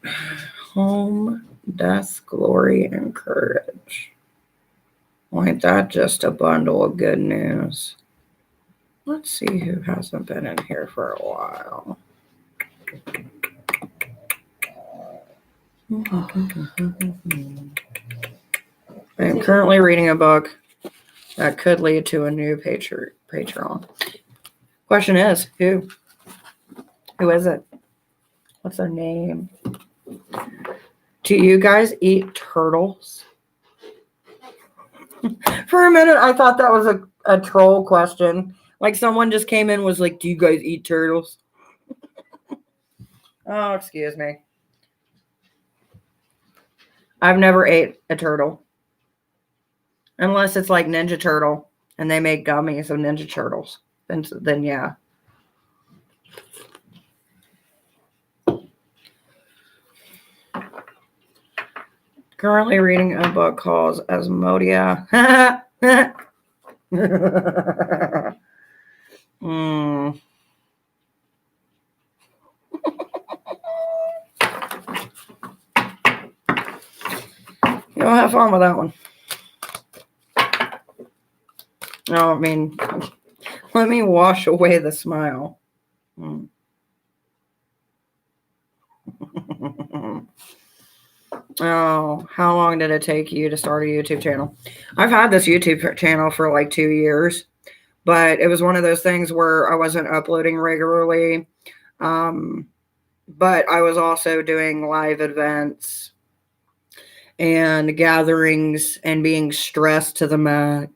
Home, death, glory, and courage. Ain't that just a bundle of good news? Let's see who hasn't been in here for a while. I am currently reading a book that could lead to a new Patreon. Question is, who? Who is it? What's their name? Do you guys eat turtles? For a minute, I thought that was a troll question. Like someone just came in and was like, do you guys eat turtles? Oh, excuse me. I've never ate a turtle. Unless it's like Ninja Turtle and they make gummies of Ninja Turtles. Then yeah. Currently reading a book called Asmodia. You'll have fun with that one. No, I mean, let me wash away the smile. Oh, how long did it take you to start a YouTube channel? I've had this YouTube channel for like 2 years, but it was one of those things where I wasn't uploading regularly. But I was also doing live events and gatherings and being stressed to the max.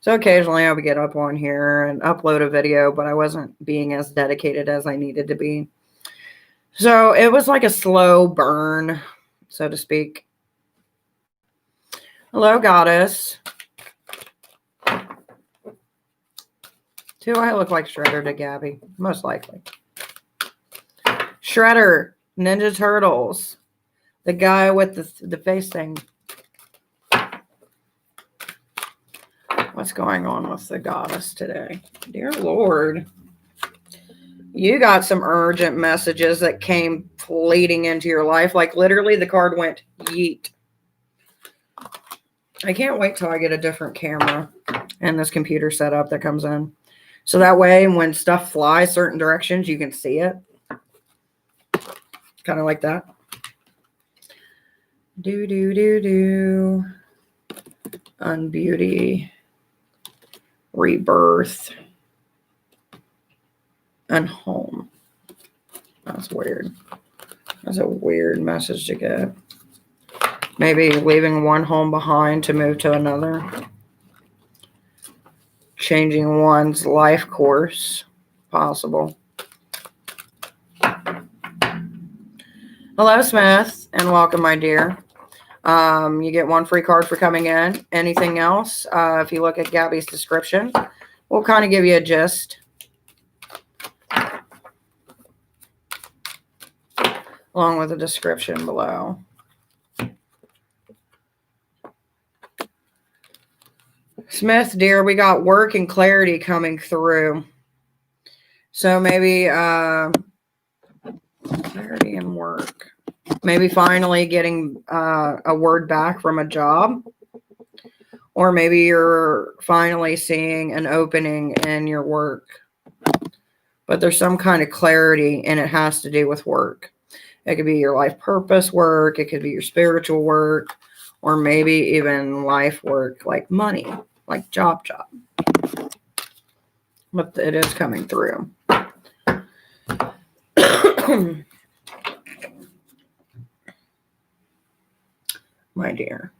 So occasionally I would get up on here and upload a video, but I wasn't being as dedicated as I needed to be. So it was like a slow burn, so to speak. Hello, Goddess. Do I look like Shredder to Gabby? Most likely. Shredder, Ninja Turtles. The guy with the face thing. What's going on with the Goddess today? Dear Lord. You got some urgent messages that came fleeting into your life. Like literally the card went yeet. I can't wait till I get a different camera and this computer setup that comes in. So that way when stuff flies certain directions, you can see it. Kind of like that. Unbeauty. Rebirth. And home. That's weird. That's a weird message to get. Maybe leaving one home behind to move to another. Changing one's life course. Possible. Hello, Smith, and welcome, my dear. You get one free card for coming in. Anything else? If you look at Gabby's description, we'll kind of give you a gist. Along with a description below. Smith, dear, we got work and clarity coming through. So maybe clarity and work. Maybe finally getting a word back from a job. Or maybe you're finally seeing an opening in your work. But there's some kind of clarity and it has to do with work. It could be your life purpose work. It could be your spiritual work. Or maybe even life work like money. Like job. But it is coming through. My dear.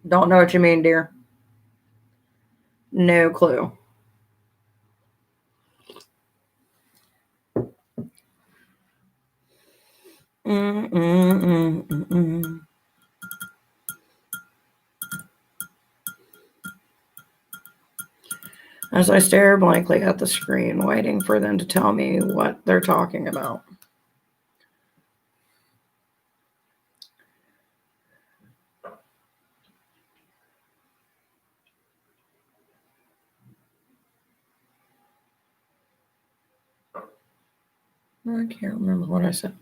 Don't know what you mean, dear. No clue. As I stare blankly at the screen, waiting for them to tell me what they're talking about. I can't remember what I said.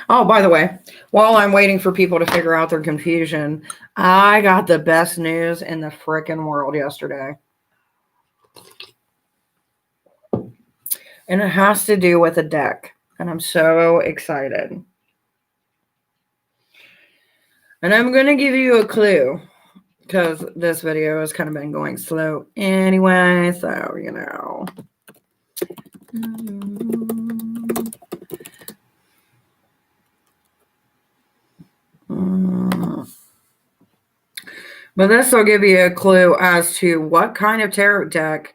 Oh, by the way, while I'm waiting for people to figure out their confusion, I got the best news in the frickin' world yesterday. And it has to do with a deck. And I'm so excited. And I'm going to give you a clue, because this video has kind of been going slow anyway, so, you know. But this will give you a clue as to what kind of tarot deck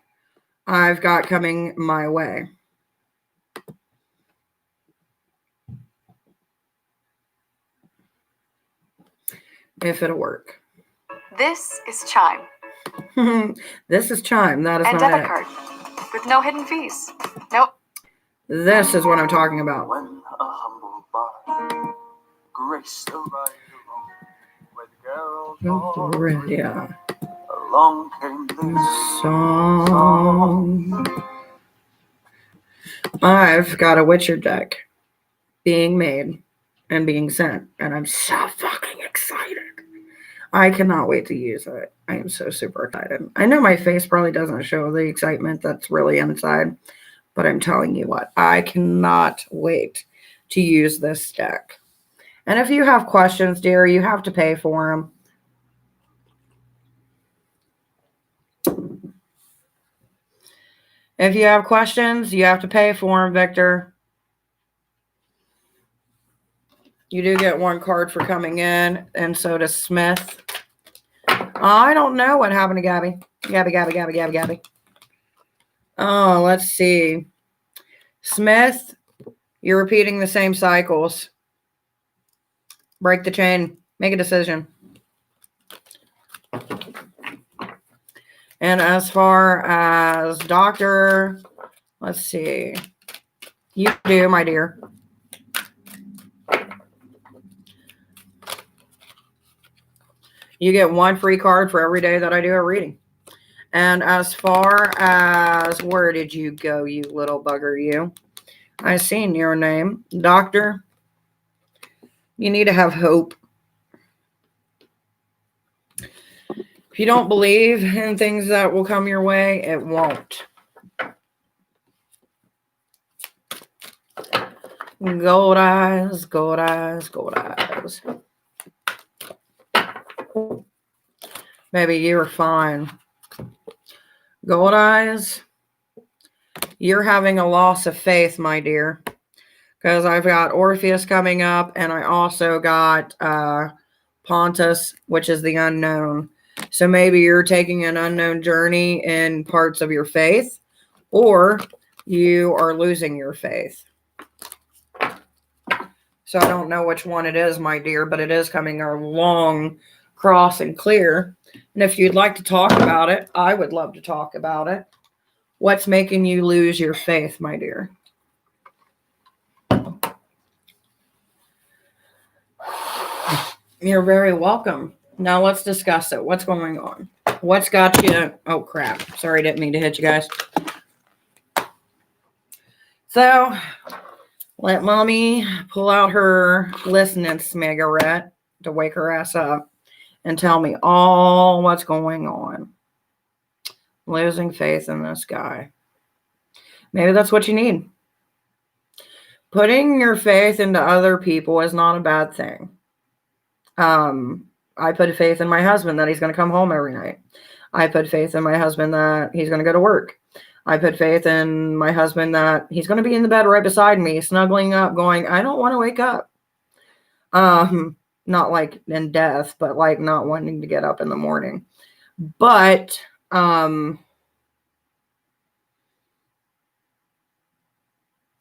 I've got coming my way. If it'll work. This is Chime. This is Chime. That is and not debit it. card with no hidden fees. Nope. This is what I'm talking about. When a humble bar graced a right where the girls Yeah. along came this Song. I've got a Witcher deck being made and being sent, and I'm so fucking excited. I cannot wait to use it. I am so super excited. I know my face probably doesn't show the excitement that's really inside, but I'm telling you what, I cannot wait to use this deck. And if you have questions, dear, you have to pay for them. If you have questions, you have to pay for them, Victor. You do get one card for coming in, and so does Smith. I don't know what happened to Gabby. Gabby. Oh, let's see. Smith, you're repeating the same cycles. Break the chain. Make a decision. And as far as Doctor, let's see. You do, my dear. You get one free card for every day that I do a reading. And as far as, where did you go, you little bugger, you? I seen your name. Doctor, you need to have hope. If you don't believe in things that will come your way, it won't. Gold eyes, gold eyes, gold eyes. Baby, you're fine. Gold eyes, you're having a loss of faith, my dear. Because I've got Orpheus coming up, and I also got Pontus, which is the unknown. So maybe you're taking an unknown journey in parts of your faith, or you are losing your faith. So I don't know which one it is, my dear, but it is coming along cross and clear. And if you'd like to talk about it, I would love to talk about it. What's making you lose your faith, my dear? You're very welcome. Now let's discuss it. What's going on? What's got you? Oh, crap. Sorry, didn't mean to hit you guys. So, let mommy pull out her listening cigarette to wake her ass up and tell me all what's going on. Losing faith in this guy. Maybe that's what you need. Putting your faith into other people is not a bad thing. I put faith in my husband that he's going to come home every night. I put faith in my husband that he's going to go to work. I put faith in my husband that he's going to be in the bed right beside me, snuggling up, going, I don't want to wake up. Not like in death, but like not wanting to get up in the morning. But,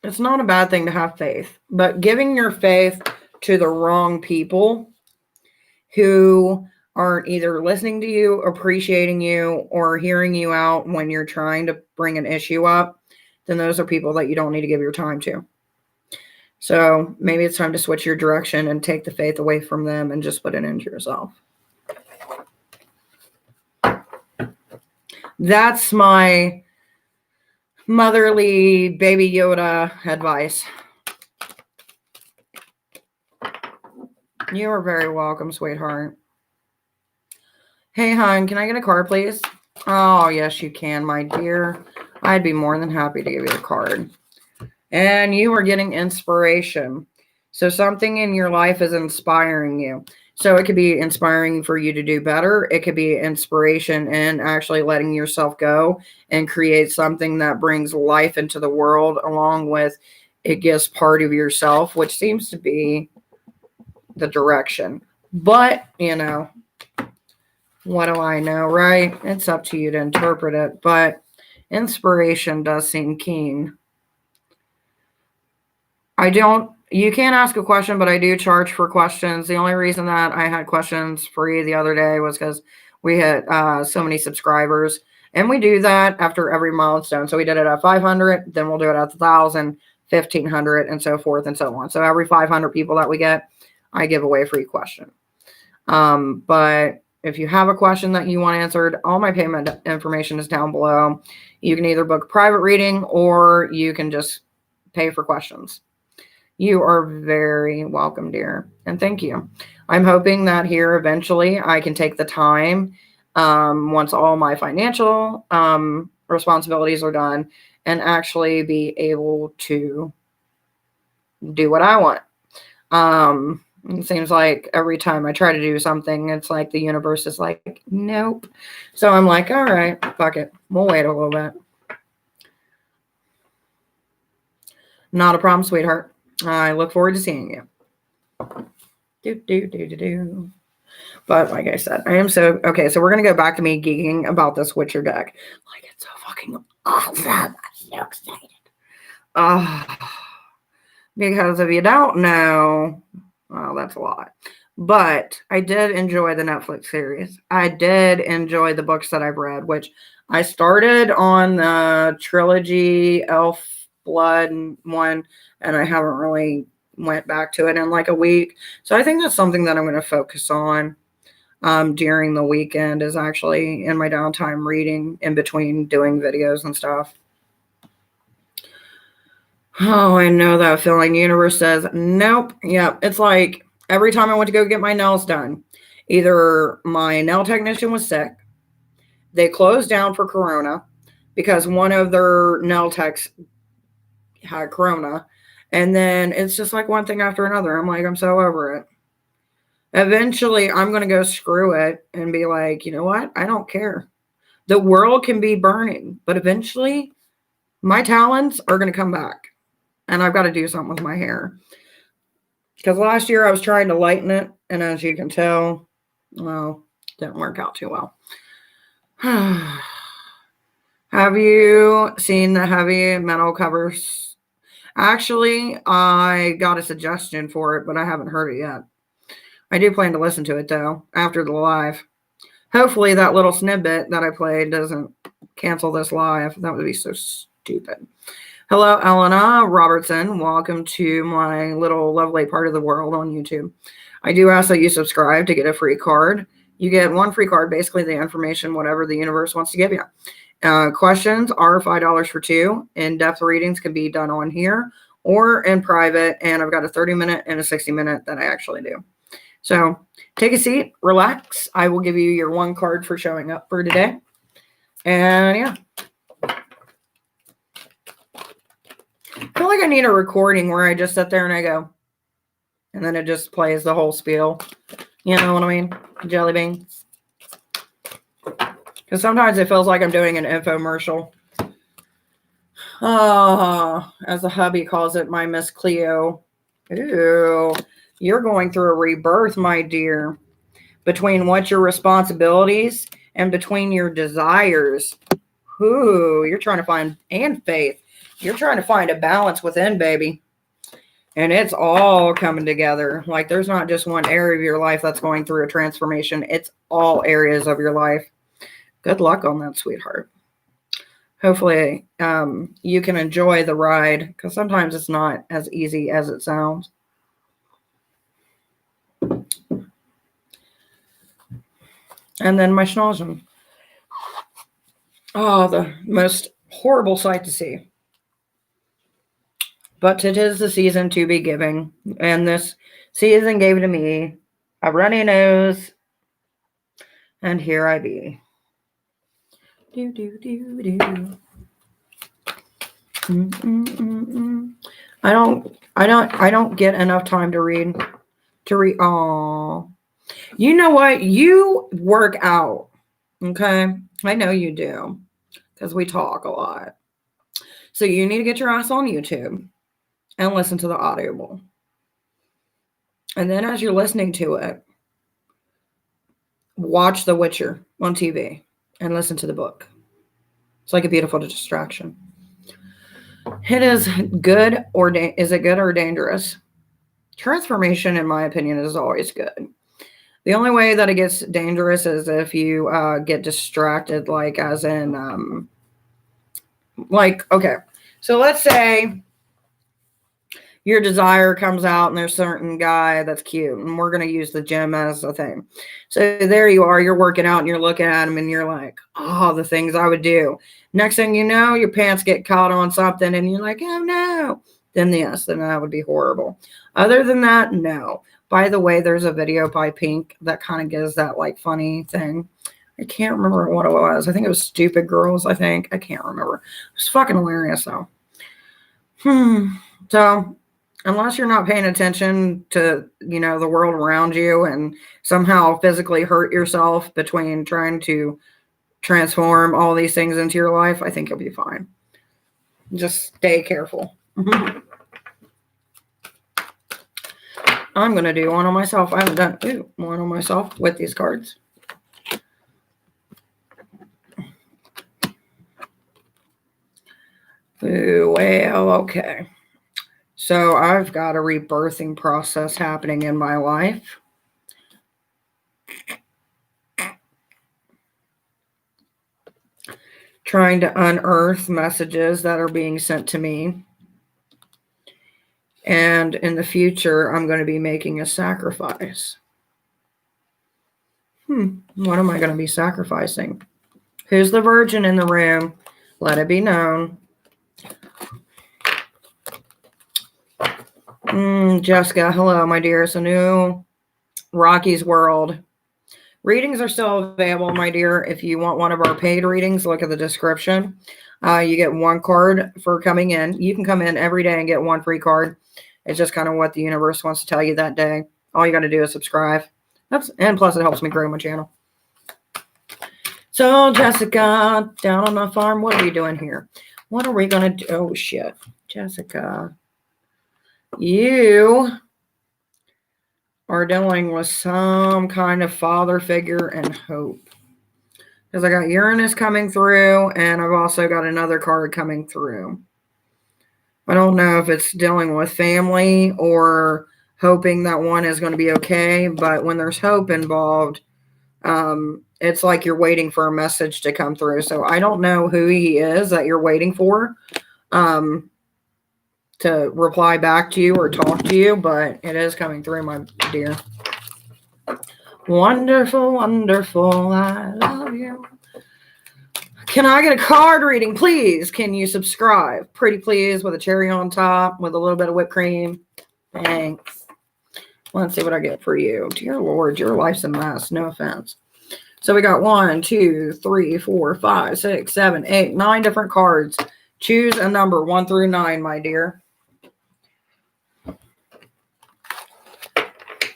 it's not a bad thing to have faith, but giving your faith to the wrong people who aren't either listening to you, appreciating you, or hearing you out when you're trying to bring an issue up, then those are people that you don't need to give your time to. So maybe it's time to switch your direction and take the faith away from them and just put it into yourself. That's my motherly baby Yoda advice. You are very welcome, sweetheart. Hey, hon, can I get a card, please? Oh, yes, you can, my dear. I'd be more than happy to give you a card. And you are getting inspiration. So something in your life is inspiring you. So it could be inspiring for you to do better. It could be inspiration in actually letting yourself go and create something that brings life into the world, along with it gives part of yourself, which seems to be the direction. But, you know, what do I know, right? It's up to you to interpret it. But inspiration does seem keen. You can't ask a question, but I do charge for questions. The only reason that I had questions free the other day was because we had so many subscribers. And we do that after every milestone. So we did it at 500, then we'll do it at 1,000, 1,500, and so forth and so on. So every 500 people that we get, I give away a free question. But if you have a question that you want answered, all my payment information is down below. You can either book a private reading or you can just pay for questions. You are very welcome, dear. And thank you. I'm hoping that here eventually I can take the time once all my financial responsibilities are done and actually be able to do what I want. It seems like every time I try to do something, it's like the universe is like, nope. So I'm like, all right, fuck it. We'll wait a little bit. Not a problem, sweetheart. I look forward to seeing you. But like I said, I am so... Okay, so we're going to go back to me geeking about this Witcher deck. Like, it's so fucking awesome. I'm so excited. Because if you don't know... Well, that's a lot. But I did enjoy the Netflix series. I did enjoy the books that I've read, which I started on the trilogy Elf Blood one, and I haven't really went back to it in like a week. So I think that's something that I'm going to focus on during the weekend, is actually in my downtime reading in between doing videos and stuff. Oh, I know that feeling. The universe says, nope. Yep. It's like every time I went to go get my nails done, either my nail technician was sick, they closed down for Corona because one of their nail techs had Corona, and then it's just like one thing after another. I'm like, I'm so over it. Eventually, I'm going to go screw it and be like, you know what? I don't care. The world can be burning, but eventually my talents are going to come back. And I've got to do something with my hair. Because last year I was trying to lighten it. And as you can tell, well, didn't work out too well. Have you seen the heavy metal covers? Actually, I got a suggestion for it, but I haven't heard it yet. I do plan to listen to it, though, after the live. Hopefully that little snippet that I played doesn't cancel this live. That would be so stupid. Hello, Elena Robertson. Welcome to my little lovely part of the world on YouTube. I do ask that you subscribe to get a free card. You get one free card, basically the information, whatever the universe wants to give you. Questions are $5 for 2. In-depth readings can be done on here or in private. And I've got a 30-minute and a 60-minute that I actually do. So take a seat, relax. I will give you your one card for showing up for today. And yeah. I feel like I need a recording where I just sit there and I go, and then it just plays the whole spiel. You know what I mean? Jelly beans. Because sometimes it feels like I'm doing an infomercial. Oh, as the hubby calls it, my Miss Cleo. Ooh, you're going through a rebirth, my dear. Between what's your responsibilities and between your desires. Ooh, you're trying to find, and faith. You're trying to find a balance within, baby. And it's all coming together. Like, there's not just one area of your life that's going through a transformation. It's all areas of your life. Good luck on that, sweetheart. Hopefully, you can enjoy the ride, because sometimes it's not as easy as it sounds. And then my schnozzing. Oh, the most horrible sight to see. But it is the season to be giving. And this season gave to me a runny nose. And here I be. Do, do, do, do. I don't get enough time to read. Oh, you know what? You work out. Okay. I know you do. Because we talk a lot. So you need to get your ass on YouTube and listen to the audible. And then as you're listening to it, watch The Witcher on TV and listen to the book. It's like a beautiful distraction. It is good or is it good or dangerous? Transformation, in my opinion, is always good. The only way that it gets dangerous is if you get distracted, like as in, okay. So let's say your desire comes out and there's a certain guy that's cute and we're going to use the gym as a thing. So there you are, you're working out and you're looking at him and you're like, oh, the things I would do. Next thing you know, your pants get caught on something and you're like, oh no. Then yes, then that would be horrible. Other than that, no. By the way, there's a video by Pink that kind of gives that like funny thing. I can't remember what it was. I think it was Stupid Girls, I think. I can't remember. It was fucking hilarious though. So unless you're not paying attention to, the world around you and somehow physically hurt yourself between trying to transform all these things into your life, I think you'll be fine. Just stay careful. I'm going to do one on myself. I haven't done one on myself with these cards. Ooh, well, okay. So I've got a rebirthing process happening in my life. Trying to unearth messages that are being sent to me. And in the future, I'm going to be making a sacrifice. What am I going to be sacrificing? Who's the virgin in the room? Let it be known. Jessica, hello, my dear. It's a new Rocky's World. Readings are still available, my dear. If you want one of our paid readings, look at the description. You get one card for coming in. You can come in every day and get one free card. It's just kind of what the universe wants to tell you that day. All you got to do is subscribe. And plus it helps me grow my channel. So, Jessica, down on the farm, what are we doing here? What are we going to do? Oh, shit. Jessica, you are dealing with some kind of father figure and hope. Because I got Uranus coming through, and I've also got another card coming through. I don't know if it's dealing with family or hoping that one is going to be okay, but when there's hope involved, it's like you're waiting for a message to come through. So I don't know who he is that you're waiting for to reply back to you or talk to you, but it is coming through, my dear. Wonderful, wonderful, I love you. Can I get a card reading, please? Can you subscribe? Pretty please, with a cherry on top, with a little bit of whipped cream. Thanks. Let's see what I get for you. Dear Lord, your life's a mess. No offense. So we got 1, 2, 3, 4, 5, 6, 7, 8, 9 different cards. Choose a number 1 through 9, my dear.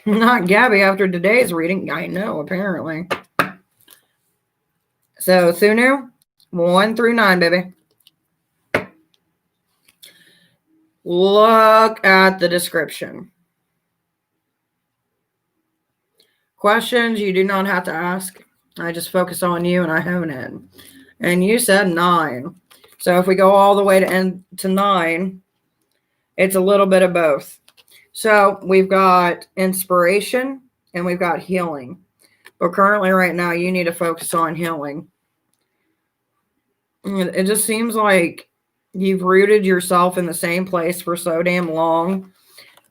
Not Gabby after today's reading. I know, apparently. So, Thunu, 1 through 9, baby. Look at the description. Questions you do not have to ask. I just focus on you and I hone in. And you said 9. So if we go all the way to 9, it's a little bit of both. So we've got inspiration and we've got healing. But currently right now, you need to focus on healing. It just seems like you've rooted yourself in the same place for so damn long,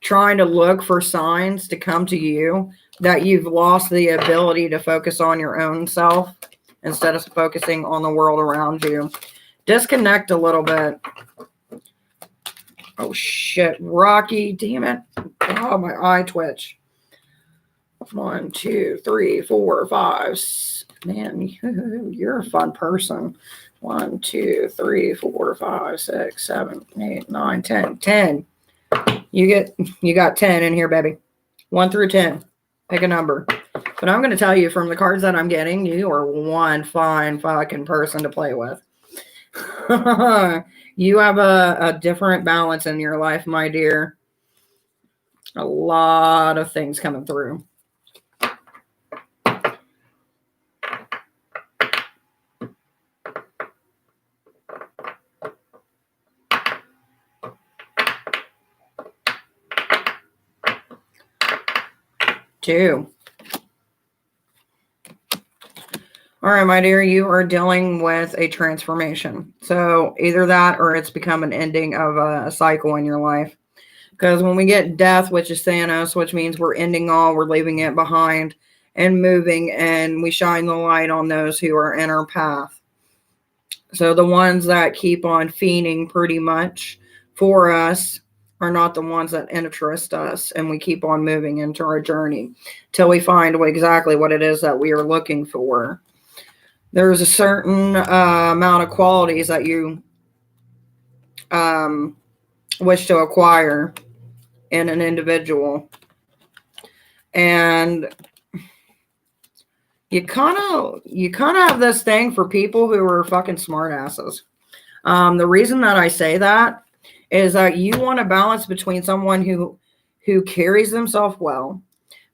trying to look for signs to come to you, that you've lost the ability to focus on your own self instead of focusing on the world around you. Disconnect a little bit. Oh shit, Rocky, damn it. Oh, my eye twitch. 1, 2, 3, 4, 5. Man, you're a fun person. 1, 2, 3, 4, 5, 6, 7, 8, 9, 10. 10. You got 10 in here, baby. 1 through 10. Pick a number. But I'm going to tell you, from the cards that I'm getting, you are one fine fucking person to play with. You have a different balance in your life, my dear. A lot of things coming through. Two. All right, my dear, you are dealing with a transformation. So either that or it's become an ending of a cycle in your life. Because when we get death, which is Thanos, which means we're ending all, we're leaving it behind and moving, and we shine the light on those who are in our path. So the ones that keep on fiending pretty much for us are not the ones that interest us, and we keep on moving into our journey till we find exactly what it is that we are looking for. There's a certain amount of qualities that you wish to acquire in an individual, and you kind of have this thing for people who are fucking smartasses. The reason that I say that is that you want a balance between someone who carries themselves well,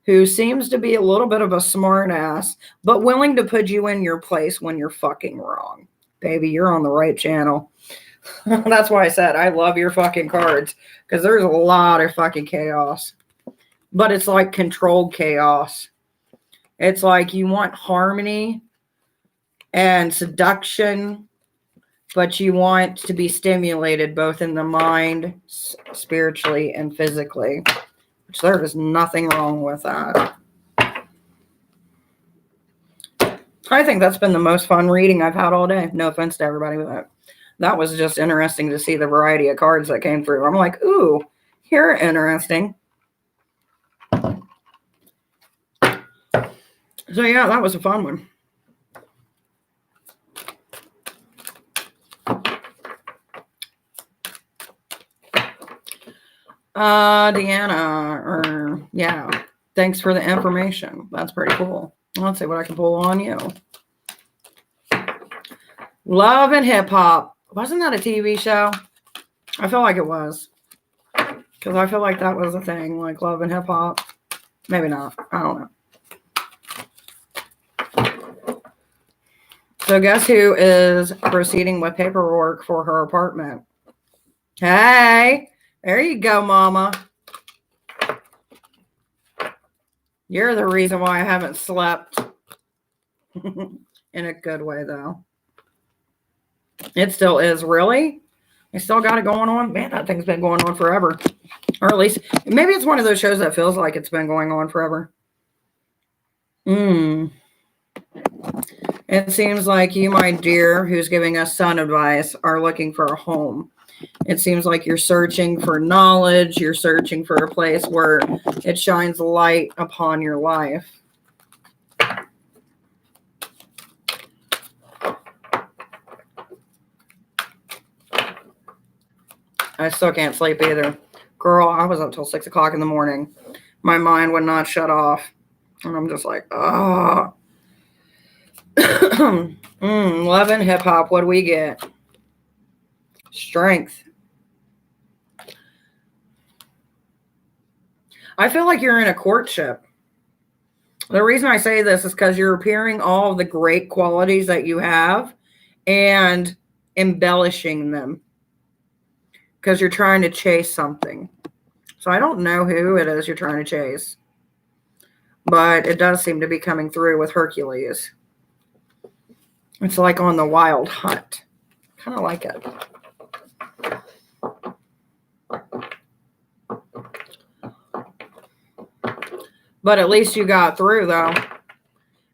who seems to be a little bit of a smart ass, but willing to put you in your place when you're fucking wrong. Baby, you're on the right channel. That's why I said I love your fucking cards, because there's a lot of fucking chaos. But it's like controlled chaos. It's like you want harmony and seduction, but you want to be stimulated both in the mind, spiritually, and physically. Which there is nothing wrong with that. I think that's been the most fun reading I've had all day. No offense to everybody, but that was just interesting to see the variety of cards that came through. I'm like, ooh, you're interesting. So yeah, that was a fun one. Deanna, yeah, thanks for the information. That's pretty cool. Let's see what I can pull on you. Love and Hip Hop. Wasn't that a TV show? I feel like it was. Because I feel like that was a thing, like Love and Hip Hop. Maybe not. I don't know. So guess who is proceeding with paperwork for her apartment? Hey, there you go, mama. You're the reason why I haven't slept. In a good way, though. It still is. Really? You still got it going on? Man, that thing's been going on forever. Or at least, maybe it's one of those shows that feels like it's been going on forever. It seems like you, my dear, who's giving us sun advice, are looking for a home. It seems like you're searching for knowledge. You're searching for a place where it shines light upon your life. I still can't sleep either. Girl, I was up till 6 o'clock in the morning. My mind would not shut off. And I'm just like, oh. Love and Hip Hop. What do we get? Strength. I feel like you're in a courtship. The reason I say this is because you're appearing all of the great qualities that you have, and embellishing them because you're trying to chase something. So I don't know who it is you're trying to chase, but it does seem to be coming through with Hercules. It's like on the wild hunt. Kind of like it. But at least you got through, though.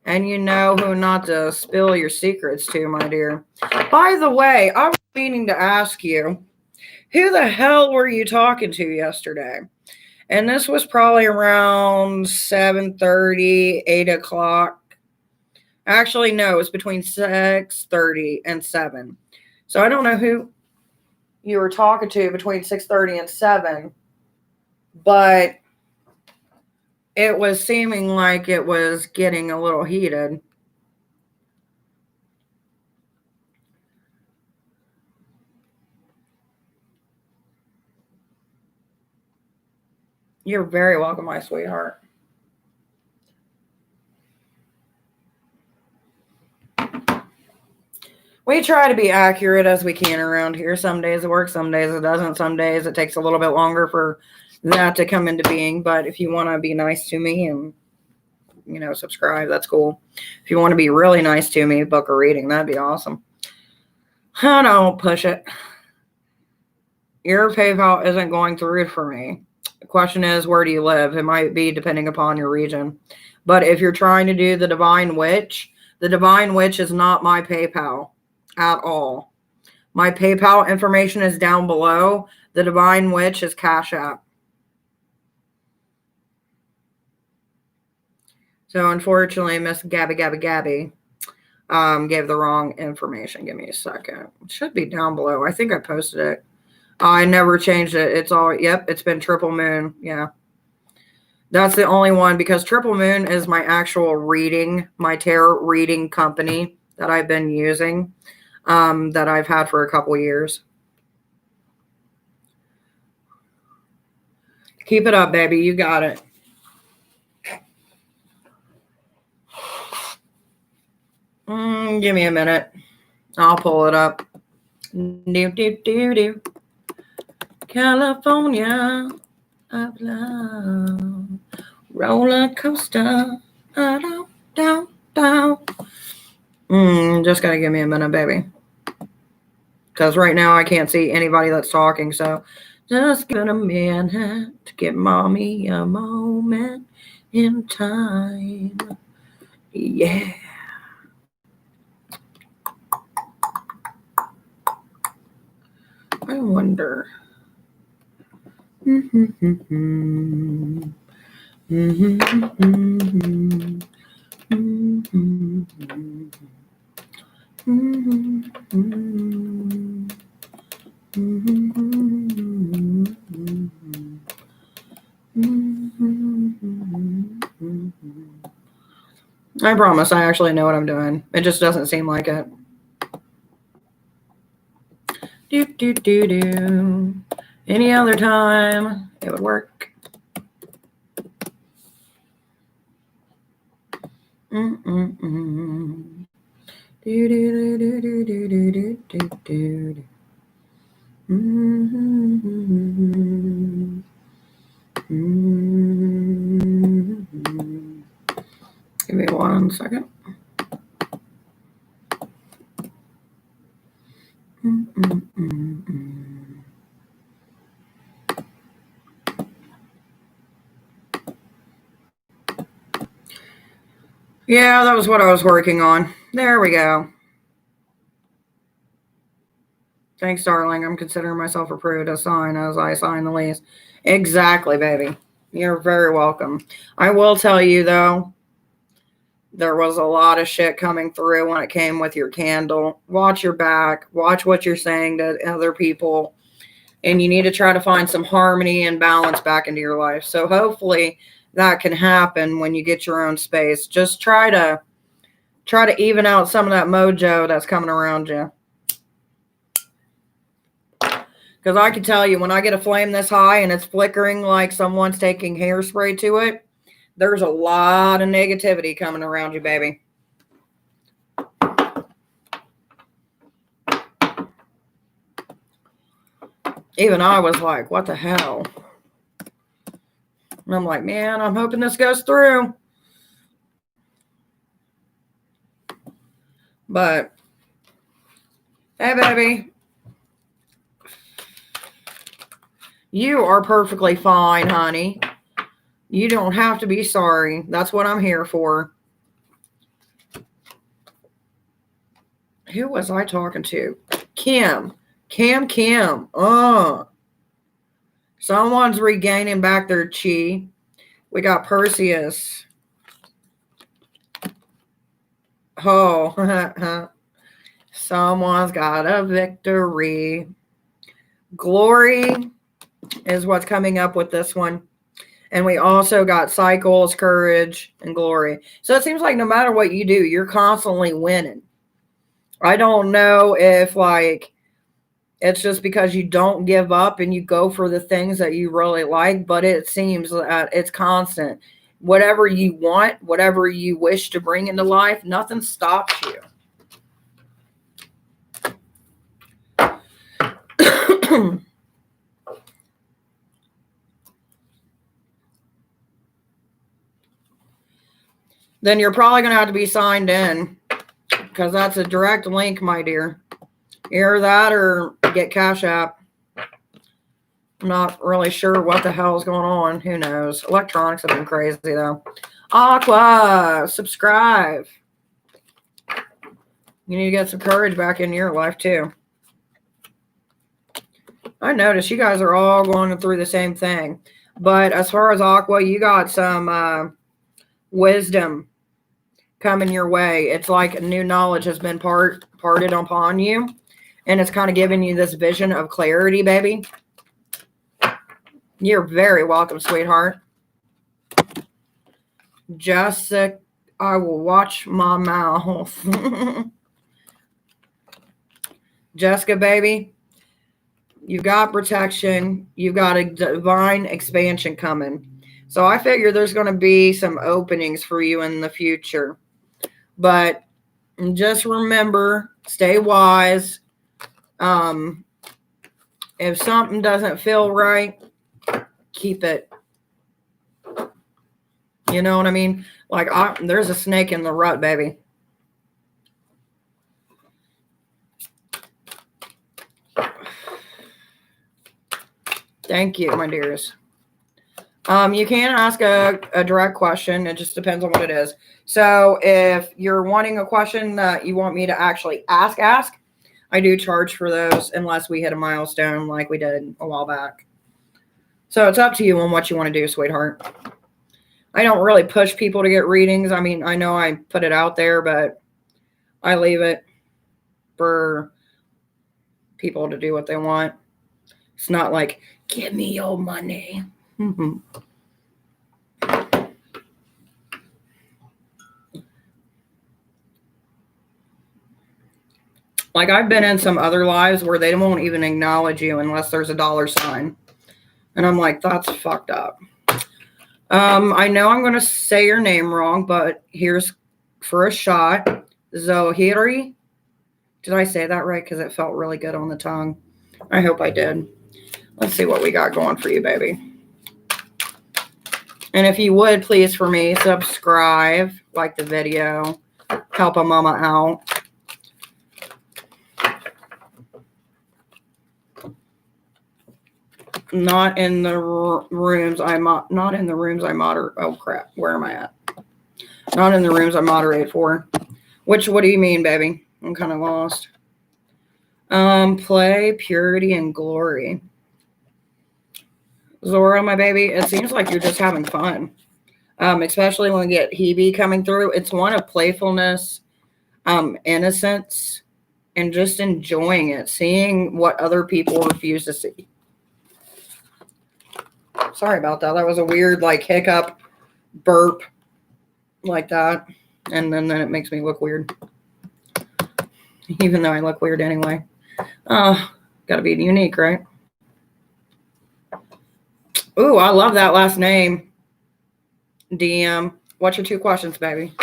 And you know who not to spill your secrets to, my dear. By the way, I was meaning to ask you, who the hell were you talking to yesterday? And this was probably around 7:30, 8 o'clock. Actually, no, it was between 6:30 and 7. So I don't know who you were talking to between 6:30 and 7, but it was seeming like it was getting a little heated. You're very welcome, my sweetheart. We try to be accurate as we can around here. Some days it works, some days it doesn't. Some days it takes a little bit longer for that to come into being. But if you want to be nice to me and, subscribe, that's cool. If you want to be really nice to me, book a reading, that'd be awesome. I don't push it. Your PayPal isn't going through for me. The question is, where do you live? It might be depending upon your region. But if you're trying to do the Divine Witch is not my PayPal at all. My PayPal information is down below. The Divine Witch is Cashapp. So unfortunately, Miss Gabby gave the wrong information. Give me a second. It should be down below. I think I posted it. I never changed it. It's all, yep, it's been Triple Moon. Yeah. That's the only one because Triple Moon is my actual reading, my tarot reading company that I've been using, that I've had for a couple years. Keep it up, baby. You got it. Give me a minute. I'll pull it up. Do. California of love. Roller coaster. Down. Just gotta give me a minute, baby. Because right now I can't see anybody that's talking. So just give it a minute to give mommy a moment in time. Yeah. I wonder. I promise I actually know what I'm doing. It just doesn't seem like it. Do. Any other time, it would work. Give me 1 second. Yeah, that was what I was working on. There we go. Thanks, darling. I'm considering myself approved to sign as I sign the lease. Exactly, baby. You're very welcome. I will tell you, though, there was a lot of shit coming through when it came with your candle. Watch your back. Watch what you're saying to other people. And you need to try to find some harmony and balance back into your life. So hopefully that can happen when you get your own space. Just try to even out some of that mojo that's coming around you. Because I can tell you, when I get a flame this high and it's flickering like someone's taking hairspray to it, there's a lot of negativity coming around you, baby. Even I was like, what the hell? And I'm like, man, I'm hoping this goes through. But, hey, baby. You are perfectly fine, honey. You don't have to be sorry. That's what I'm here for. Who was I talking to? Kim. Kim. Someone's regaining back their chi. We got Perseus. Oh, someone's got a victory. Glory is what's coming up with this one. And we also got cycles, courage, and glory. So it seems like no matter what you do, you're constantly winning. I don't know if like it's just because you don't give up and you go for the things that you really like, but it seems that it's constant. Whatever you want, whatever you wish to bring into life, nothing stops you. Then you're probably going to have to be signed in because that's a direct link, my dear. Either that or get Cashapp. I'm not really sure what the hell is going on. Who knows? Electronics have been crazy, though. Aqua, subscribe. You need to get some courage back in your life, too. I noticed you guys are all going through the same thing. But as far as Aqua, you got some wisdom coming your way. It's like new knowledge has been parted upon you. And it's kind of giving you this vision of clarity, baby. You're very welcome, sweetheart. Jessica, I will watch my mouth. Jessica, baby, you've got protection. You've got a divine expansion coming. So I figure there's going to be some openings for you in the future. But just remember, stay wise. If something doesn't feel right, keep it. You know what I mean? Like, there's a snake in the rut, baby. Thank you, my dears. You can ask a direct question. It just depends on what it is. So if you're wanting a question that you want me to actually ask, I do charge for those unless we hit a milestone like we did a while back. So it's up to you on what you want to do, sweetheart. I don't really push people to get readings. I mean, I know I put it out there, but I leave it for people to do what they want. It's not like, give me your money. Like, I've been in some other lives where they won't even acknowledge you unless there's a $sign. And I'm like, that's fucked up. I know I'm going to say your name wrong, but here's for a shot. Zohiri. Did I say that right? Because it felt really good on the tongue. I hope I did. Let's see what we got going for you, baby. And if you would, please, for me, subscribe, like the video, help a mama out. Not in the rooms I moderate. Oh crap, where am I at? Not in the rooms I moderate for. What do you mean, baby? I'm kind of lost. Play, purity, and glory. Zora, my baby, it seems like you're just having fun. Especially when we get Hebe coming through. It's one of playfulness, innocence, and just enjoying it. Seeing what other people refuse to see. Sorry about that. That was a weird, like, hiccup, burp, like that. And then it makes me look weird. Even though I look weird anyway. Gotta be unique, right? Ooh, I love that last name. DM. What's your 2 questions, baby?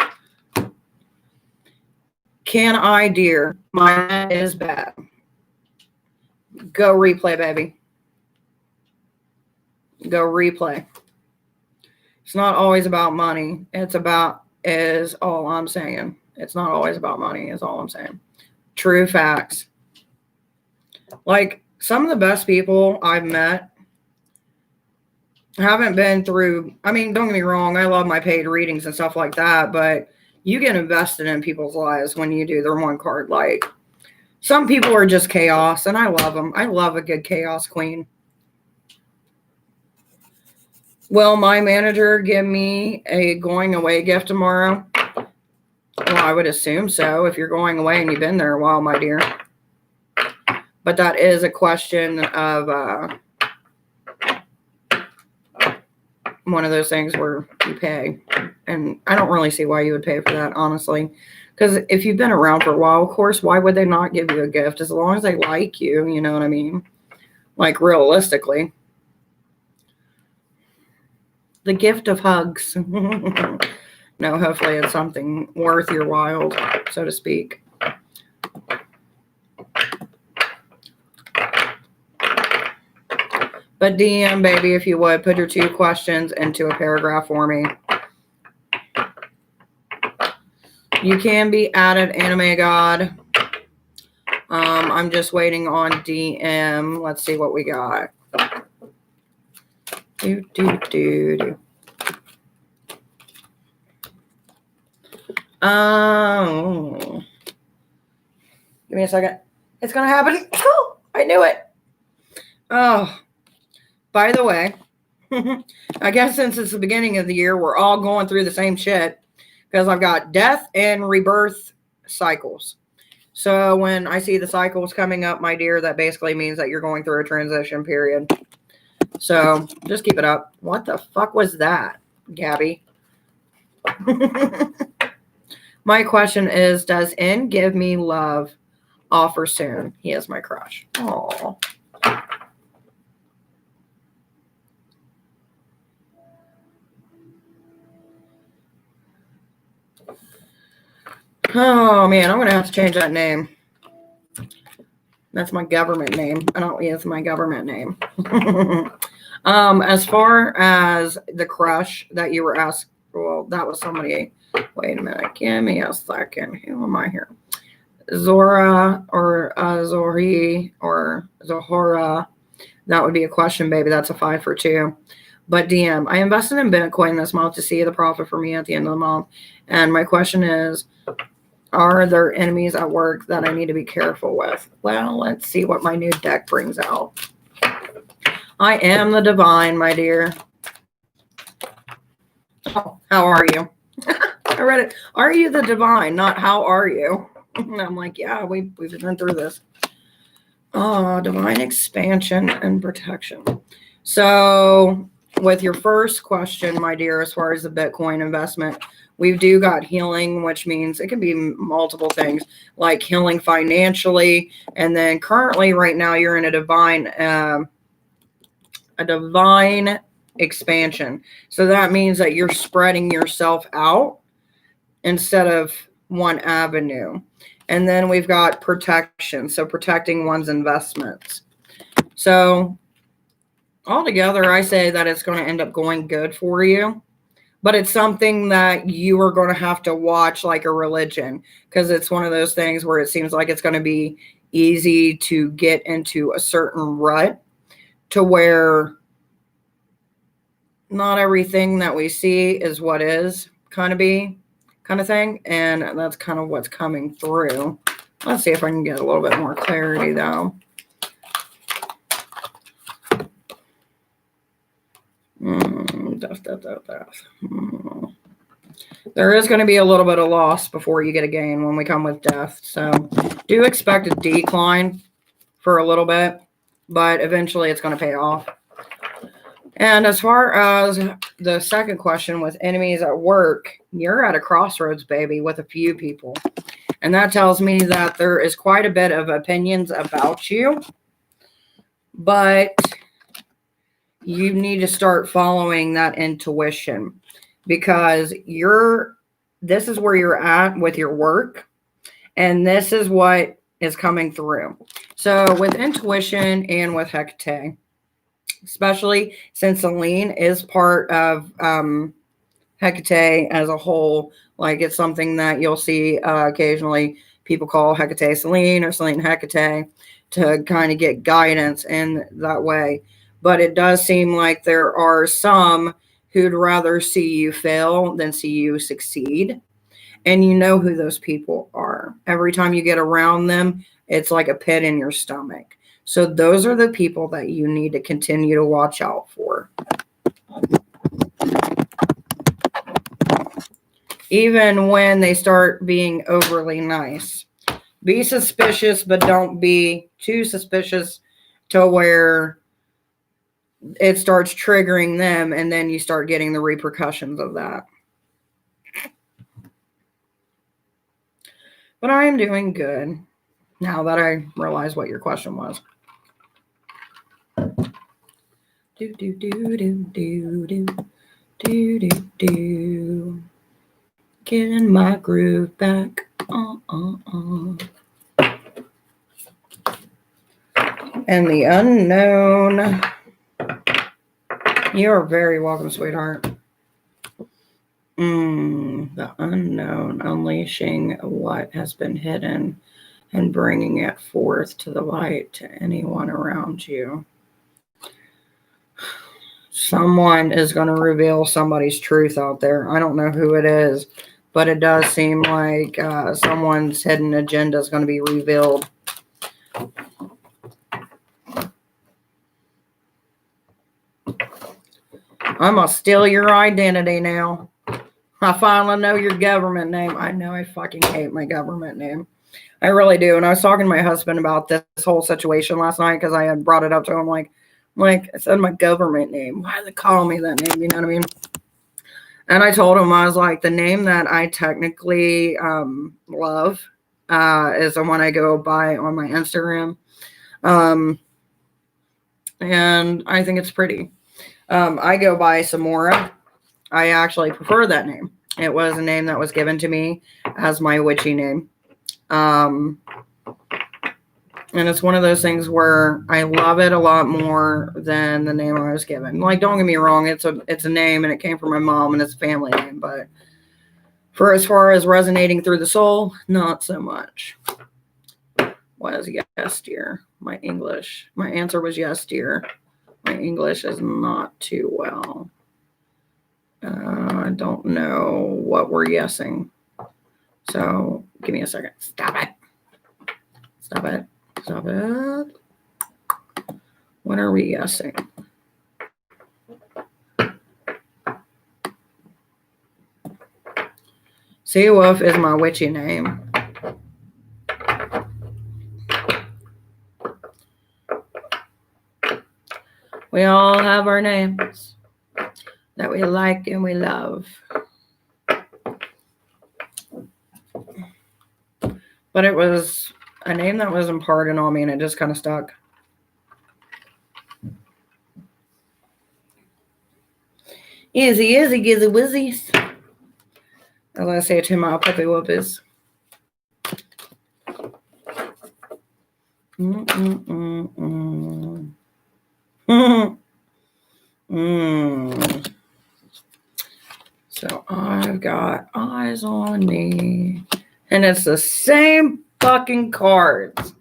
Can I, dear? My net is bad. Go replay, baby. Go replay. It's not always about money. Is all I'm saying. It's not always about money, is all I'm saying. True facts. Like, some of the best people I've met haven't been through, I mean, don't get me wrong, I love my paid readings and stuff like that, but you get invested in people's lives when you do their one card. Like, some people are just chaos, and I love them. I love a good chaos queen. Will my manager give me a going away gift tomorrow? Well, I would assume so if you're going away and you've been there a while, my dear. But that is a question of one of those things where you pay. And I don't really see why you would pay for that, honestly. Because if you've been around for a while, of course, why would they not give you a gift? As long as they like you, you know what I mean? Like, realistically. The gift of hugs. No, hopefully it's something worth your while, so to speak. But DM, baby, if you would, put your 2 questions into a paragraph for me. You can be added, Anime God. I'm just waiting on DM. Let's see what we got. Oh. Give me a second. It's going to happen. Oh, I knew it. Oh. By the way, I guess since it's the beginning of the year, we're all going through the same shit because I've got death and rebirth cycles. So when I see the cycles coming up, my dear, that basically means that you're going through a transition period. So just keep it up. What the fuck was that, Gabby? My question is, does N give me love offer soon? He is my crush. Aww. Oh, man, I'm going to have to change that name. That's my government name. It's my government name. As far as the crush that you were asked, well, that was somebody. Wait a minute. Give me a second. Who am I here? Zora or Zori or Zohora. That would be a question, baby. That's a 5 for 2. But DM, I invested in Bitcoin this month to see the profit for me at the end of the month. And my question is, are there enemies at work that I need to be careful with? Well, let's see what my new deck brings out. I am the divine, my dear. Oh, how are you? I read it. Are you the divine? Not how are you? And I'm like, yeah, we've been through this. Oh, divine expansion and protection. So with your first question, my dear, as far as the Bitcoin investment, we do got healing, which means it can be multiple things, like healing financially. And then currently right now you're in a divine expansion. So that means that you're spreading yourself out instead of one avenue. And then we've got protection. So protecting one's investments. So altogether, I say that it's going to end up going good for you. But it's something that you are going to have to watch like a religion, because it's one of those things where it seems like it's going to be easy to get into a certain rut to where not everything that we see is what is kind of thing. And that's kind of what's coming through. Let's see if I can get a little bit more clarity though. There is going to be a little bit of loss before you get a gain when we come with death. So do expect a decline for a little bit, but eventually it's going to pay off. And as far as the second question with enemies at work, you're at a crossroads, baby, with a few people. And that tells me that there is quite a bit of opinions about you, but you need to start following that intuition, because this is where you're at with your work, and this is what is coming through. So with intuition and with Hecate, especially since Selene is part of Hecate as a whole. Like it's something that you'll see occasionally people call Hecate Selene or Selene Hecate to kind of get guidance in that way. But it does seem like there are some who'd rather see you fail than see you succeed. And you know who those people are. Every time you get around them, it's like a pit in your stomach. So those are the people that you need to continue to watch out for. Even when they start being overly nice. Be suspicious, but don't be too suspicious to where it starts triggering them and then you start getting the repercussions of that. But I am doing good now that I realize what your question was. Do, do, do, do, do, do, do, do, do. Getting my groove back. And the unknown. You are very welcome, sweetheart. The unknown, unleashing what has been hidden and bringing it forth to the light to anyone around you. Someone is going to reveal somebody's truth out there. I don't know who it is, but it does seem like someone's hidden agenda is going to be revealed. I'm going to steal your identity now. I finally know your government name. I know I fucking hate my government name. I really do. And I was talking to my husband about this whole situation last night because I had brought it up to him. Like I said, my government name. Why do they call me that name? You know what I mean? And I told him, I was like, the name that I technically love is the one I go by on my Instagram. And I think it's pretty. I go by Samora. I actually prefer that name. It was a name that was given to me as my witchy name. And it's one of those things where I love it a lot more than the name I was given. Like, don't get me wrong, it's a name and it came from my mom and it's a family name, but for as far as resonating through the soul, not so much. Was yes, dear. My answer was yes, dear. My English is not too well. I don't know what we're yesing. So give me a second. Stop it. Stop it. Stop it. What are we yesing? Seawolf is my witchy name. We all have our names that we like and we love. But it was a name that was imparted on me and it just kind of stuck. Easy, gizzy, wizzies. As I say to my puppy whoopies. So I've got eyes on me. And it's the same fucking cards.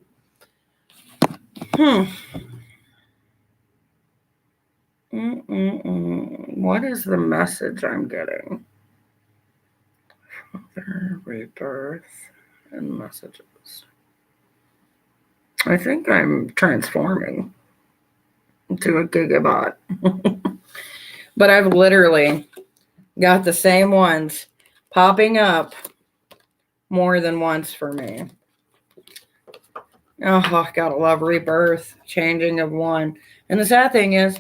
What is the message I'm getting? Father, rebirth, and messages. I think I'm transforming into a gigabot. But I've literally got the same ones popping up more than once for me. Oh, I gotta love rebirth, changing of one. And the sad thing is,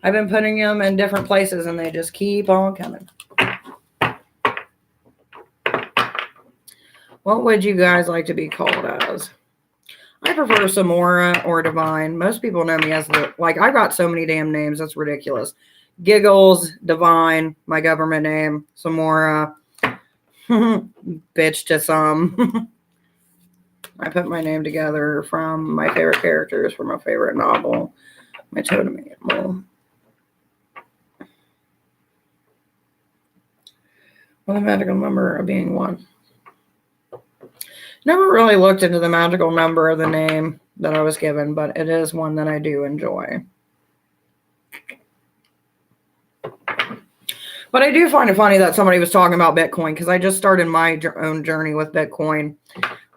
I've been putting them in different places and they just keep on coming. What would you guys like to be called as? I prefer Samora or Divine. Most people know me as I've got so many damn names, that's ridiculous. Giggles, Divine, my government name, Samora, bitch to some. I put my name together from my favorite characters from my favorite novel. My totem animal. Well, the magical number of being 1. Never really looked into the magical number of the name that I was given, but it is one that I do enjoy. But I do find it funny that somebody was talking about Bitcoin, because I just started my own journey with Bitcoin,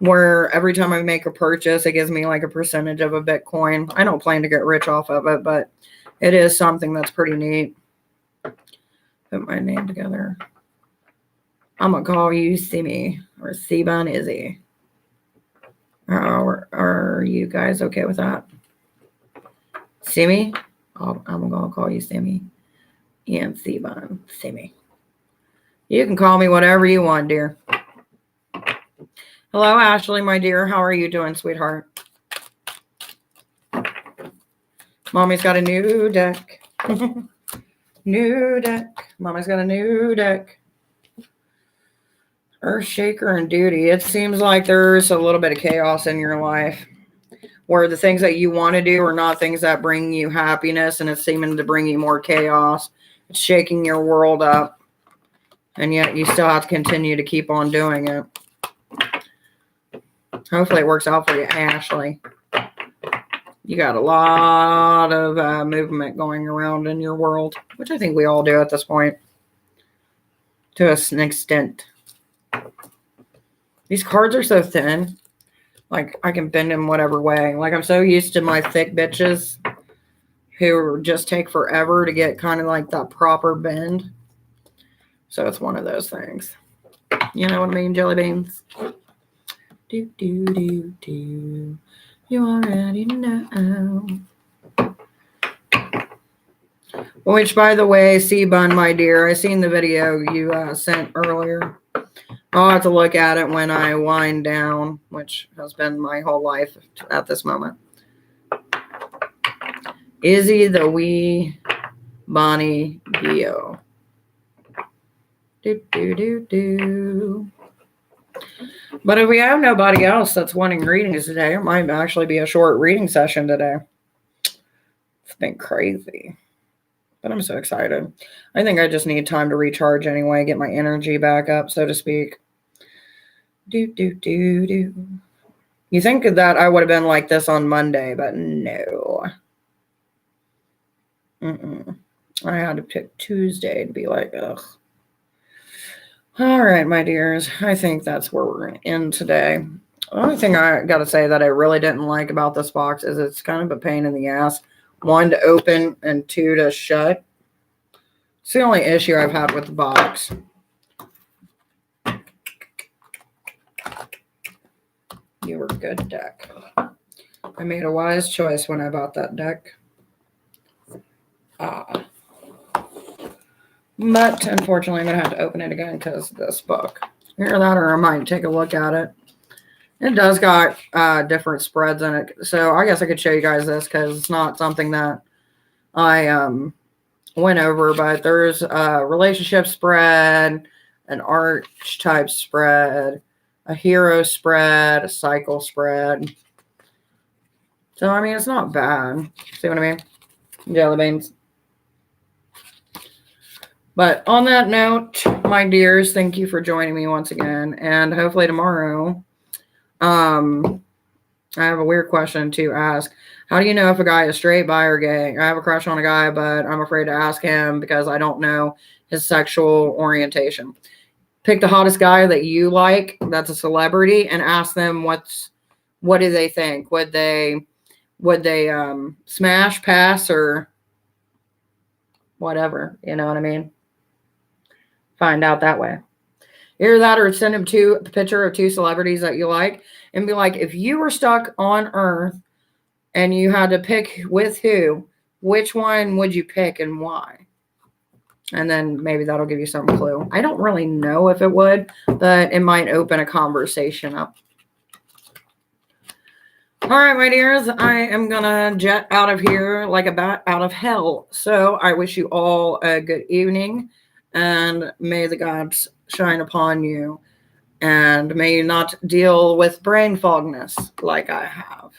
where every time I make a purchase, it gives me like a percentage of a Bitcoin. I don't plan to get rich off of it, but it is something that's pretty neat. Put my name together. I'm going to call you Simi, or Siban Izzy. Are you guys okay with that? Simi? I'm going to call you Simi. And Siban. Simi. You can call me whatever you want, dear. Hello, Ashley, my dear. How are you doing, sweetheart? Mommy's got a new deck. New deck. Mommy's got a new deck. Earthshaker and Duty. It seems like there's a little bit of chaos in your life, where the things that you want to do are not things that bring you happiness, and it's seeming to bring you more chaos. It's shaking your world up, and yet you still have to continue to keep on doing it. Hopefully it works out for you, Ashley. You got a lot of movement going around in your world, which I think we all do at this point, to an extent. These cards are so thin. Like, I can bend them whatever way. Like, I'm so used to my thick bitches who just take forever to get kind of like that proper bend. So it's one of those things. You know what I mean, jelly beans? Do, do, do, do. You already know. Which, by the way, C-Bun, my dear, I seen the video you sent earlier. I'll have to look at it when I wind down, which has been my whole life at this moment. Izzy the wee Bonnie Gio. Do, do, do, do. But if we have nobody else that's wanting readings today, it might actually be a short reading session today. It's been crazy. But I'm so excited. I think I just need time to recharge anyway, get my energy back up, so to speak. Do, do, do, do. You think that I would have been like this on Monday, but no. I had to pick Tuesday to be like, ugh. All right, my dears. I think that's where we're going to end today. The only thing I got to say that I really didn't like about this box is it's kind of a pain in the ass. 1, to open, and 2, to shut. It's the only issue I've had with the box. You were a good deck. I made a wise choice when I bought that deck. But unfortunately, I'm going to have to open it again because of this book. Either that, or I might take a look at it. It does got different spreads in it. So I guess I could show you guys this because it's not something that I went over. But there's a relationship spread, an archetype spread, a hero spread, a cycle spread. So, I mean, it's not bad. See what I mean? Jelly beans. But on that note, my dears, thank you for joining me once again. And hopefully tomorrow, I have a weird question to ask. How do you know if a guy is straight, bi, or gay? I have a crush on a guy, but I'm afraid to ask him because I don't know his sexual orientation. Pick the hottest guy that you like, that's a celebrity, and ask them what do they think? Would they smash, pass, or whatever? You know what I mean? Find out that way. Either that, or send him a picture of 2 celebrities that you like and be like, if you were stuck on Earth and you had to pick with who, which one would you pick and why? And then maybe that'll give you some clue. I don't really know if it would, but it might open a conversation up. All right, my dears, I am going to jet out of here like a bat out of hell. So I wish you all a good evening, and may the gods shine upon you, and may you not deal with brain fogness like I have.